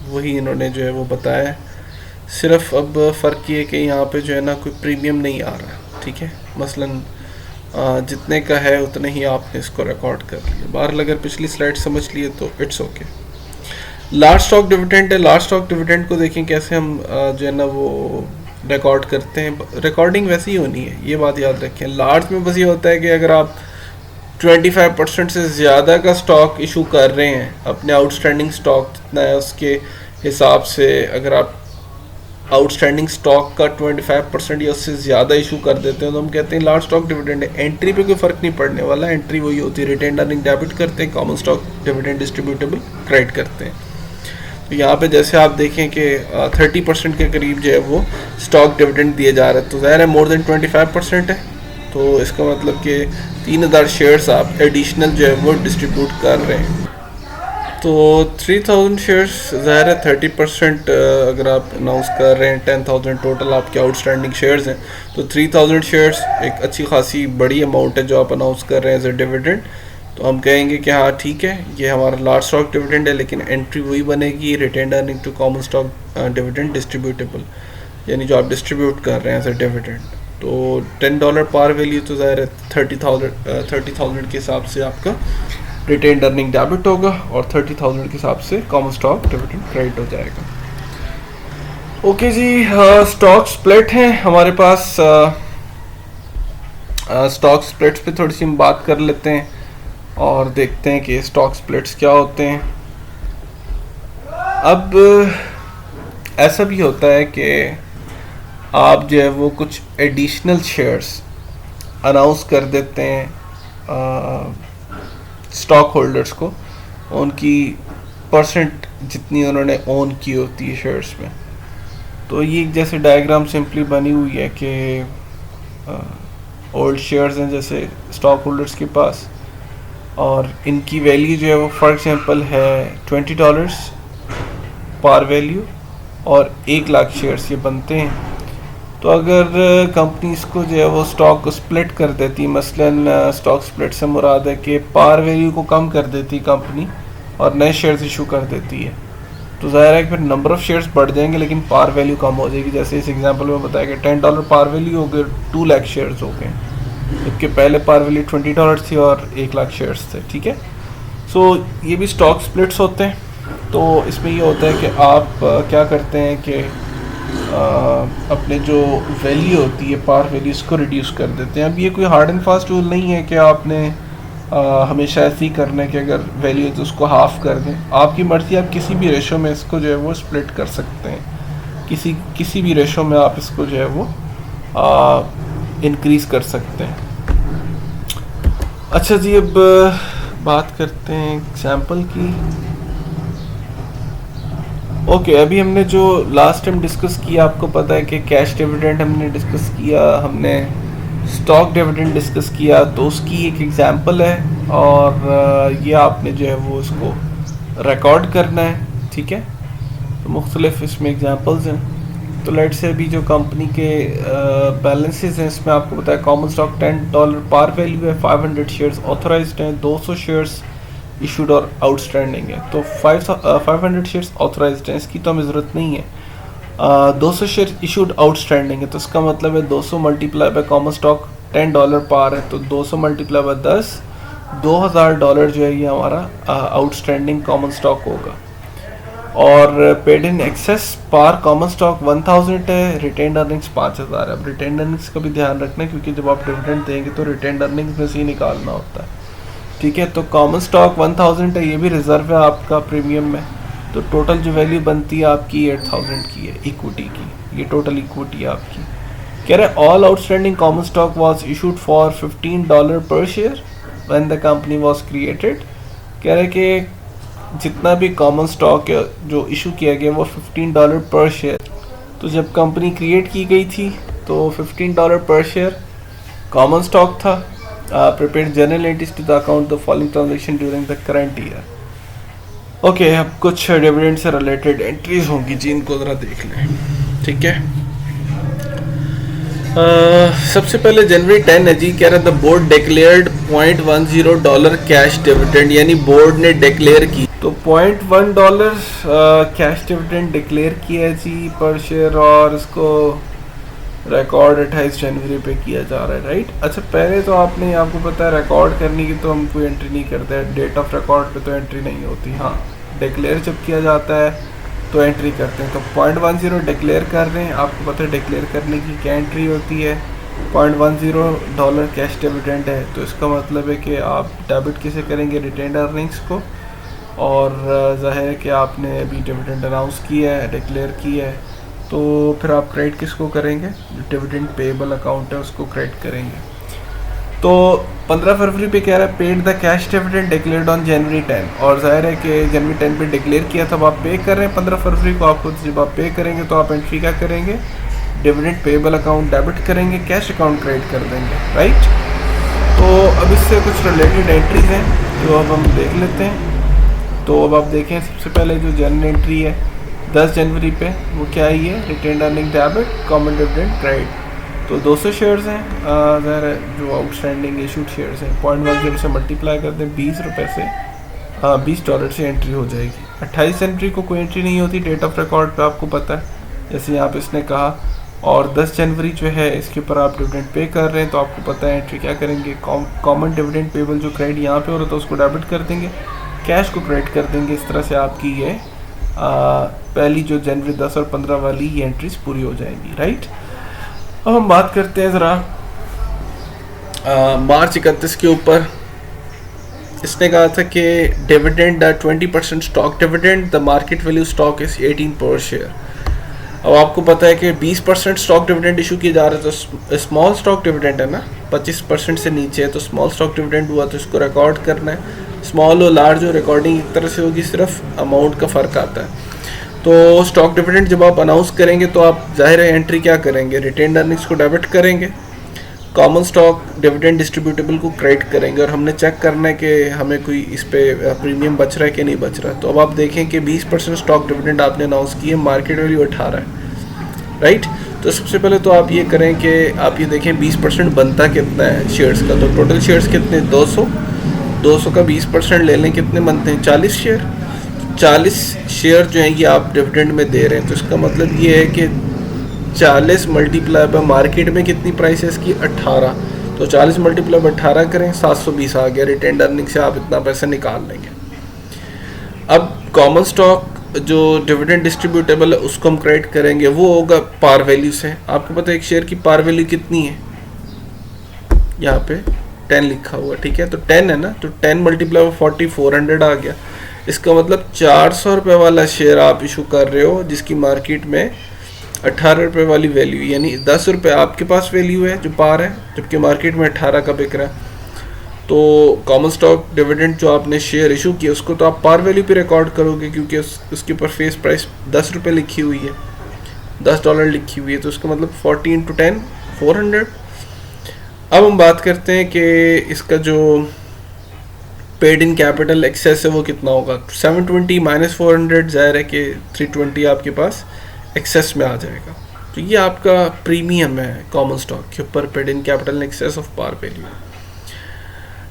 वही इन्होंने जो है वो बताया है। सिर्फ अब फ़र्क ये है कि यहाँ पे जो है ना कोई प्रीमियम नहीं आ रहा, ठीक है। मसलन जितने का है उतने ही आपने इसको रिकॉर्ड कर लिया। बहरहाल अगर पिछली स्लाइड समझ लिए तो it's okay. Large stock dividend है, लार्ज स्टॉक डिविडेंड को देखें कैसे हम जो है ना वो रिकॉर्ड करते हैं। रिकॉर्डिंग वैसी ही होनी है, ये बात याद रखें। लार्ज में बस ये होता है कि अगर आप 25% से ज़्यादा का स्टॉक इशू कर रहे हैं, अपने आउटस्टैंडिंग स्टॉक जितना है उसके हिसाब से, अगर आप आउटस्टैंडिंग स्टॉक का 25% या उससे ज़्यादा इशू कर देते हैं तो हम कहते हैं लार्ज स्टॉक डिविडेंड है। एंट्री पे कोई फ़र्क नहीं पड़ने वाला, एंट्री वही होती है, रिटेन्ड अर्निंग डेबिट करते हैं, common stock dividend distributable credit करते हैं। तो यहाँ पे जैसे आप देखें कि 30% के करीब जो है वो स्टॉक डिविडेंड दिए जा रहे हैं, तो ज़ाहिर है मोर देन 25% है, तो इसका मतलब कि 3,000 शेयर्स आप एडिशनल जो है वो डिस्ट्रीब्यूट कर रहे हैं। तो 3,000 शेयर्स ज़ाहिर है 30% अगर आप अनाउंस कर रहे हैं, 10,000 टोटल आपके आउटस्टैंडिंग शेयर्स हैं, तो 3,000 शेयर्स एक अच्छी खासी बड़ी अमाउंट है जो आप अनाउंस कर रहे हैं एज ए डिविडेंड। तो हम कहेंगे कि हाँ ठीक है, ये हमारा लार्ज स्टॉक डिविडेंड है, लेकिन एंट्री वही बनेगी, retained earning to common stock dividend distributable, यानी जो आप डिस्ट्रीब्यूट कर रहे हैं एज ए डिविडेंड। तो $10 पार वैल्यू तो ज़ाहिर है 30,000 के हिसाब से आपका रिटेन्ड अर्निंग डेबिट होगा, और 30,000 के हिसाब से कॉमन स्टॉक डिविडेंड क्रेडिट हो जाएगा। ओके जी, स्टॉक स्प्लिट हैं हमारे पास। स्टॉक स्प्लिट्स पे थोड़ी सी हम बात कर लेते हैं और देखते हैं कि स्टॉक स्प्लिट्स क्या होते हैं। अब ऐसा भी होता है कि आप जो है वो कुछ एडिशनल शेयर्स अनाउंस कर देते हैं स्टॉक होल्डर्स को, उनकी परसेंट जितनी उन्होंने ओन की होती है शेयर्स में। तो ये जैसे डायग्राम सिंपली बनी हुई है कि ओल्ड शेयर्स हैं जैसे स्टॉक होल्डर्स के पास, और इनकी वैल्यू जो है वो फॉर एग्जांपल है $20 पार वैल्यू, और 1,00,000 शेयर्स ये बनते हैं। तो अगर कंपनी इसको जो है वो स्टॉक को स्प्लिट कर देती, मसलन स्टॉक स्प्लिट से मुराद है कि पार वैल्यू को कम कर देती कंपनी और नए शेयर्स इशू कर देती है, तो ज़ाहिर है कि फिर नंबर ऑफ़ शेयर्स बढ़ जाएंगे लेकिन पार वैल्यू कम हो जाएगी। जैसे इस एग्जांपल में बताया कि $10 पार वैल्यू हो गए, 2,00,000 शेयर्स हो गए, जबकि पहले पार वैल्यू $20 थी और 1,00,000 शेयर्स थे, ठीक है। सो ये भी स्टॉक स्प्लिट्स होते हैं। तो इसमें ये होता है कि आप क्या करते हैं कि अपने जो वैल्यू होती है पार वैल्यू, इसको रिड्यूस कर देते हैं। अब ये कोई हार्ड एंड फास्ट रूल नहीं है कि आपने हमेशा ऐसे ही करना है कि अगर वैल्यू है तो उसको हाफ कर दें, आपकी मर्ज़ी। आप किसी भी रेशो में इसको जो है वो स्प्लिट कर सकते हैं, किसी भी रेशो में आप इसको जो है वो इंक्रीज़ कर सकते हैं। अच्छा जी, अब बात करते हैं एग्जाम्पल की। ओके, अभी हमने जो लास्ट टाइम डिस्कस किया, आपको पता है कि कैश डिविडेंड हमने डिस्कस किया, हमने स्टॉक डिविडेंड डिस्कस किया, तो उसकी एक एग्जांपल है और ये आपने जो है वो इसको रिकॉर्ड करना है, ठीक है। तो मुख्तलिफ इसमें एग्जांपल्स हैं। तो लेट से अभी जो कंपनी के बैलेंसेस हैं, इसमें आपको पता है कॉमन स्टॉक $10 पार वैल्यू है, 500 शेयर्स ऑथराइज्ड हैं, 200 शेयर्स इशूड और आउटस्टैंडिंग है। तो 500 शेयर्स ऑथराइज्ड हैं, इसकी तो हमें ज़रूरत नहीं है। 200 शेयर इशूड आउटस्टैंडिंग है, तो इसका मतलब है 200 मल्टीप्लाई बाय कॉमन स्टॉक $10 पार है, तो 200 मल्टीप्लाई बाय 10 $2000 जो है ये हमारा आउटस्टैंडिंग कॉमन स्टॉक होगा। और paid in excess par common stock 1000 है, रिटेन अर्निंग्स 5000 है। अब रिटेन अर्निंग्स का भी ध्यान रखना है, क्योंकि जब आप डिविडेंड देंगे तो रिटेन अर्निंग्स में से ही निकालना होता है, ठीक है। तो कॉमन स्टॉक 1000 है, ये भी रिजर्व है आपका प्रीमियम में, तो टोटल जो वैल्यू बनती है आपकी 8000 की है इक्विटी की, ये टोटल इक्विटी है आपकी। कह रहे all outstanding common stock was issued for $15 पर share when the company was created. कह रहे कि जितना भी कॉमन स्टॉक जो इशू किया गया वो $15 पर शेयर, तो जब कंपनी क्रिएट की गई थी तो $15 पर शेयर कॉमन स्टॉक था। Prepared journal entries to the account the following transaction during the current year. Okay, अब कुछ डिविडेंड से रिलेटेड एंट्रीज होंगी जिनको ज़रा देख लें, ठीक है। सबसे पहले जनवरी 10 है जी, कह रहा the board declared $0.10 cash dividend, यानी बोर्ड ने डिक्लेयर की, तो $0.1 कैश डिविडेंड डिक्लेयर किया है जी पर शेयर, और इसको रिकॉर्ड 28 जनवरी पे किया जा रहा है, राइट। अच्छा, पहले तो आपने, आपको पता है रिकॉर्ड करने की तो हम कोई एंट्री नहीं करते हैं, डेट ऑफ रिकॉर्ड पे तो एंट्री नहीं होती। हाँ, डिक्लेयर जब किया जाता है तो एंट्री करते हैं। तो 0.10 डिक्लेयर कर रहे हैं, आपको पता है डिक्लेयर करने की क्या एंट्री होती है। $0.10 कैश डिविडेंड है, तो इसका मतलब है कि आप डेबिट किसे करेंगे, रिटेन अर्निंग्स को, और जाहिर है कि आपने अभी डिविडेंड अनाउंस किया है, डिक्लेयर किया है, तो फिर आप क्रेडिट किसको करेंगे, जो डिविडेंड पेएबल अकाउंट है उसको क्रेडिट करेंगे। तो 15 फरवरी पे कह रहा है paid the cash dividend declared on January 10, और जाहिर है कि जनवरी 10 पे डिक्लेयर किया था, अब आप पे कर रहे हैं 15 फरवरी को। आपको जब आप पे करेंगे तो आप एंट्री क्या करेंगे, डिविडेंड पेएबल अकाउंट डेबिट करेंगे, कैश अकाउंट क्रेडिट कर देंगे, राइट। तो अब इससे कुछ रिलेटेड एंट्रीज हैं जो अब हम देख लेते हैं। तो अब आप देखें, सबसे पहले जो जनरल एंट्री है 10 जनवरी पे, वो क्या ही है, retain earning debit common dividend credit. तो 200 शेयर्स हैं, ज़रा जो आउटस्टैंडिंग इशूड शेयर्स हैं, 0.10 से मल्टीप्लाई कर दें $20 से, $20 से एंट्री हो जाएगी। 28 जनवरी को कोई एंट्री नहीं होती डेट ऑफ रिकॉर्ड पे, आपको पता है, जैसे यहाँ पे इसने कहा। और 10 जनवरी जो है इसके ऊपर आप डिविडेंड पे कर रहे हैं, तो आपको पता है एंट्री क्या करेंगे, कॉमन डिविडेंड पेबल जो क्रेडिट यहाँ पे हो रहा था उसको डेबिट कर देंगे, कैश को क्रेडिट कर देंगे। इस तरह से आपकी ये पहली जो जनवरी 10 और 15 वाली ये एंट्रीज पूरी हो जाएंगी, राइट। अब हम बात करते हैं ज़रा मार्च 31 के ऊपर। इसने कहा था कि dividend 20% stock dividend, the market value stock is 18 पर शेयर। अब आपको पता है कि 20% स्टॉक डिविडेंड इशू किया जा रहा है, तो स्मॉल स्टॉक डिविडेंड है ना, 25% से नीचे है, तो स्मॉल स्टॉक डिविडेंड हुआ तो इसको रिकॉर्ड करना है। स्मॉल और लार्ज और रिकॉर्डिंग एक तरह से होगी, सिर्फ अमाउंट का फ़र्क आता है। तो स्टॉक डिविडेंड जब आप अनाउंस करेंगे तो आप जाहिर है एंट्री क्या करेंगे, रिटेन अर्निंग्स को डेबिट करेंगे, कॉमन स्टॉक डिविडेंड डिस्ट्रीब्यूटेबल को क्रेडिट करेंगे, और हमने चेक करना है कि हमें कोई इस पे प्रीमियम बच रहा है कि नहीं बच रहा है। तो अब आप देखें कि 20% स्टॉक डिविडेंड आपने अनाउंस किए, मार्केट वैल्यू 18 है, राइट। तो सबसे पहले तो आप ये करें कि आप ये देखें 20% बनता कितना है शेयर्स का। तो टोटल शेयर्स कितने, 200 का 20% ले लें, कितने बनते हैं, 40 शेयर। 40 शेयर जो हैं ये आप डिविडेंड में दे रहे हैं, तो इसका मतलब ये है कि 40 मल्टीप्लाई बाय मार्केट में कितनी प्राइस है इसकी, 18। तो 40 मल्टीप्लाई बाय 18 करें, 720 आ गया। रिटेन अर्निंग से आप इतना पैसा निकाल लेंगे। अब कॉमन स्टॉक जो डिविडेंड डिस्ट्रीब्यूटेबल है उसको हम क्रेडिट करेंगे, वो होगा पार वैल्यू से। आपको पता है एक शेयर की पार वैल्यू कितनी है, यहाँ पे 10 लिखा हुआ, ठीक है। तो 10 है ना, तो 10 मल्टीप्लाई बाय 40, 400 आ गया। इसका मतलब 400 रुपये वाला शेयर आप इशू कर रहे हो, जिसकी मार्केट में 18 रुपये वाली वैल्यू, यानी 10 रुपये आपके पास वैल्यू है जो पार है, जबकि मार्केट में 18 का बिक रहा है। तो कॉमन स्टॉक डिविडेंड जो आपने शेयर इशू किया उसको तो आप पार वैल्यू पे रिकॉर्ड करोगे, क्योंकि उसके ऊपर फेस प्राइस 10 रुपये लिखी हुई है, $10 लिखी हुई है, तो उसका मतलब 40 × 10 400। अब हम बात करते हैं कि इसका जो पेड इन कैपिटल एक्सेस है वो कितना होगा। 720 माइनस 400, जाहिर है कि 320 आपके पास एक्सेस में आ जाएगा। तो ये आपका प्रीमियम है कॉमन स्टॉक के ऊपर, paid in capital excess of par value.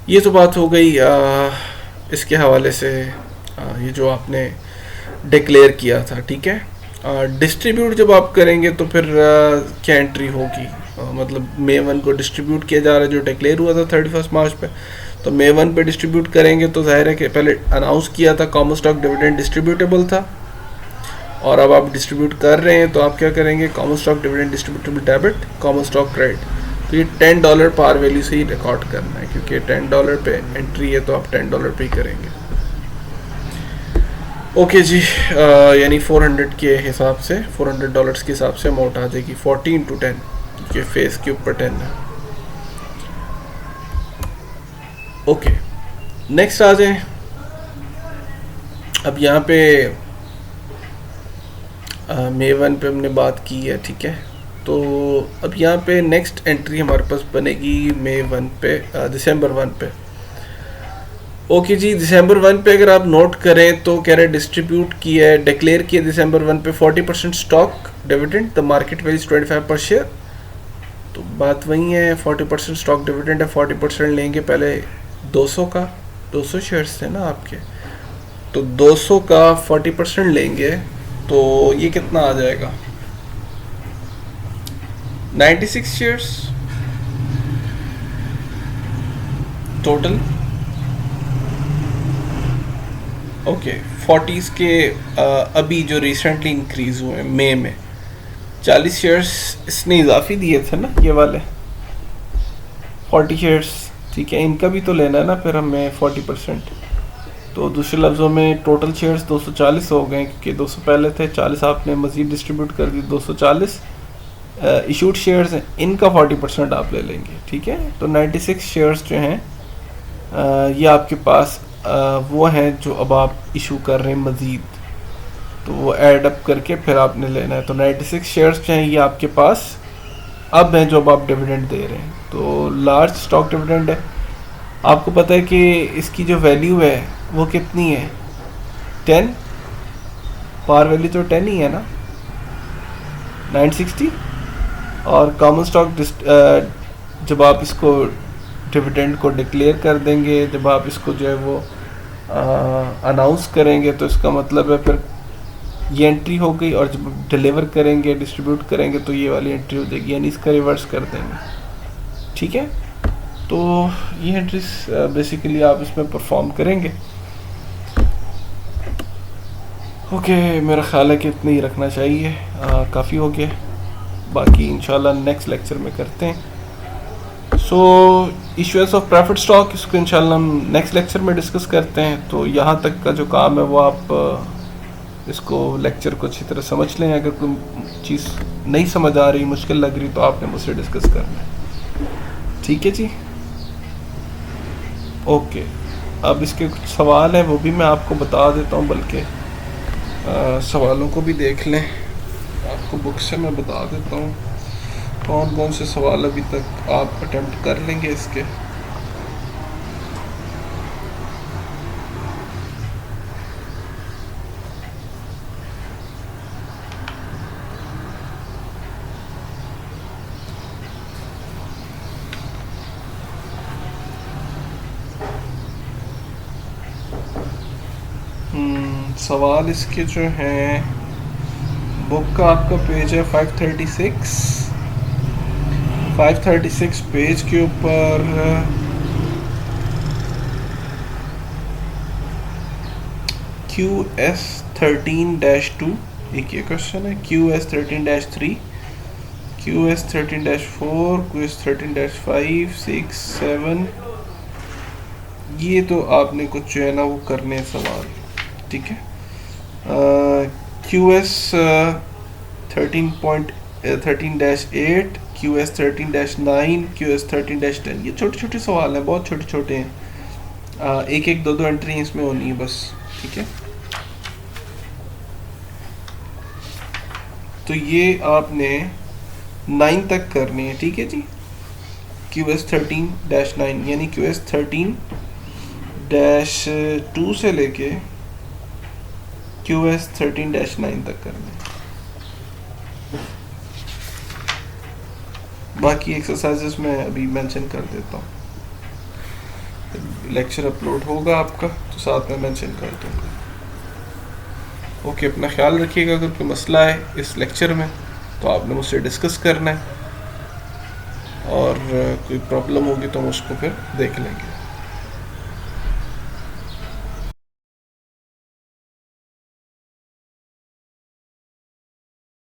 ये तो बात हो गई इसके हवाले से ये जो आपने डिक्लेयर किया था, ठीक है। डिस्ट्रीब्यूट जब आप करेंगे तो फिर क्या एंट्री होगी? मतलब मे 1 को डिस्ट्रीब्यूट किया जा रहा है जो डिक्लेयर हुआ था 31 मार्च पे, तो मे 1 पे डिस्ट्रीब्यूट करेंगे तो जाहिर है कि पहले अनाउंस किया था कॉमन स्टॉक डिविडेंड डिस्ट्रीब्यूटेबल था, और अब आप डिस्ट्रीब्यूट कर रहे हैं तो आप क्या करेंगे? Common stock dividend distributable debit, common stock credit. तो ये $10 पार वैल्यू से ही रिकॉर्ड करना है, क्योंकि $10 पे एंट्री है तो आप $10 पे ही करेंगे। ओके जी, यानी 400 के हिसाब से, $400 के हिसाब से अमाउंट आ जाएगी 40 इंटू 10, क्योंकि फेस के ऊपर 10 है। ओके, नेक्स्ट आ जाए। अब यहाँ पे मे 1 पे हमने बात की है, ठीक है। तो अब यहाँ पे नेक्स्ट एंट्री हमारे पास बनेगी मे 1 पे, दिसंबर 1 पे। ओके जी, दिसंबर 1 पे अगर आप नोट करें तो कह रहे डिस्ट्रीब्यूट किया है, डिक्लेयर किया दिसंबर 1 पे 40% stock dividend, the market value 25 पर शेयर। तो बात वही है, 40% स्टॉक डिविडेंड है, 40% लेंगे पहले 200 का, 200 शेयर्स थे ना आपके, तो 200 का 40% लेंगे तो ये कितना आ जाएगा? 96 शेयर्स टोटल। ओके, 40s के अभी जो रिसेंटली इंक्रीज हुए मई में 40 शेयर्स इसने इजाफी दिए थे ना, ये वाले 40 शेयर्स, ठीक है। इनका भी तो लेना है ना फिर हमें 40%। तो दूसरे लफ्ज़ों में टोटल शेयर्स 240 हो गए, क्योंकि 200 पहले थे, 40 आपने मज़ीद डिस्ट्रीब्यूट कर दी, 240 इशूड शेयर्स हैं, इनका 40% आप ले लेंगे, ठीक है। तो 96 शेयर्स जो हैं ये आपके पास वो हैं जो अब आप इशू कर रहे हैं मज़ीद, तो वो ऐड अप करके फिर आपने लेना है। तो 96 शेयर्स जो हैं ये आपके पास अब हैं जो अब आप डिविडेंड दे रहे हैं। तो लार्ज स्टॉक डिविडेंड है, आपको पता है कि इसकी जो वैल्यू है वो कितनी है? 10, पार वैल्यू तो 10 ही है ना, 960। और कॉमन स्टॉक जब आप इसको डिविडेंड को डिक्लेयर कर देंगे, जब आप इसको जो है वो अनाउंस करेंगे, तो इसका मतलब है फिर ये एंट्री हो गई, और जब डिलीवर करेंगे, डिस्ट्रीब्यूट करेंगे, तो ये वाली एंट्री हो जाएगी, यानी इसका रिवर्स कर देंगे, ठीक है। तो ये एंट्रीज बेसिकली आप इसमें परफॉर्म करेंगे। ओके, मेरा ख्याल है कि इतना ही रखना चाहिए, काफ़ी हो गया, बाकी इंशाल्लाह नेक्स्ट लेक्चर में करते हैं। सो इशूएंस ऑफ प्रेफर्ड स्टॉक, इसको इंशाल्लाह हम नेक्स्ट लेक्चर में डिस्कस करते हैं। तो यहाँ तक का जो काम है वो आप इसको लेक्चर को अच्छी तरह समझ लें। अगर कोई चीज़ नहीं समझ आ रही, मुश्किल लग रही, तो आपने मुझसे डिस्कस करना है, ठीक है जी। ओके, अब इसके कुछ सवाल हैं वो भी मैं आपको बता देता हूँ, बल्कि सवालों को भी देख लें, आपको बुक से मैं बता देता हूँ कौन कौन से सवाल अभी तक आप अटेम्प्ट कर लेंगे इसके। सवाल इसके जो हैं, बुक का आपका पेज है 536 पेज के ऊपर QS 13-2 एक ये क्वेश्चन है, QS 13-3, QS 13-4, QS 13-5, 6, 7, ये तो आपने कुछ जो है ना वो करने हैं सवाल, ठीक है। QS 13.13-8, QS 13-9, QS 13-10, ये छोटे छोटे सवाल हैं, बहुत छोटे छोटे हैं, एक एक दो एंट्री इसमें होनी है बस, ठीक है। तो ये आपने 9 तक करनी है, ठीक है जी। QS 13-9 यानी QS 13-2 से लेके QS 13-9 तक करना है। बाकी एक्सरसाइजेस मैं अभी मेंशन कर देता हूँ। लेक्चर अपलोड होगा आपका तो साथ में मेंशन कर दूँगा। ओके, अपना ख्याल रखिएगा। अगर कोई मसला है इस लेक्चर में तो आपने मुझसे डिस्कस करना है, और कोई प्रॉब्लम होगी तो हम उसको फिर देख लेंगे।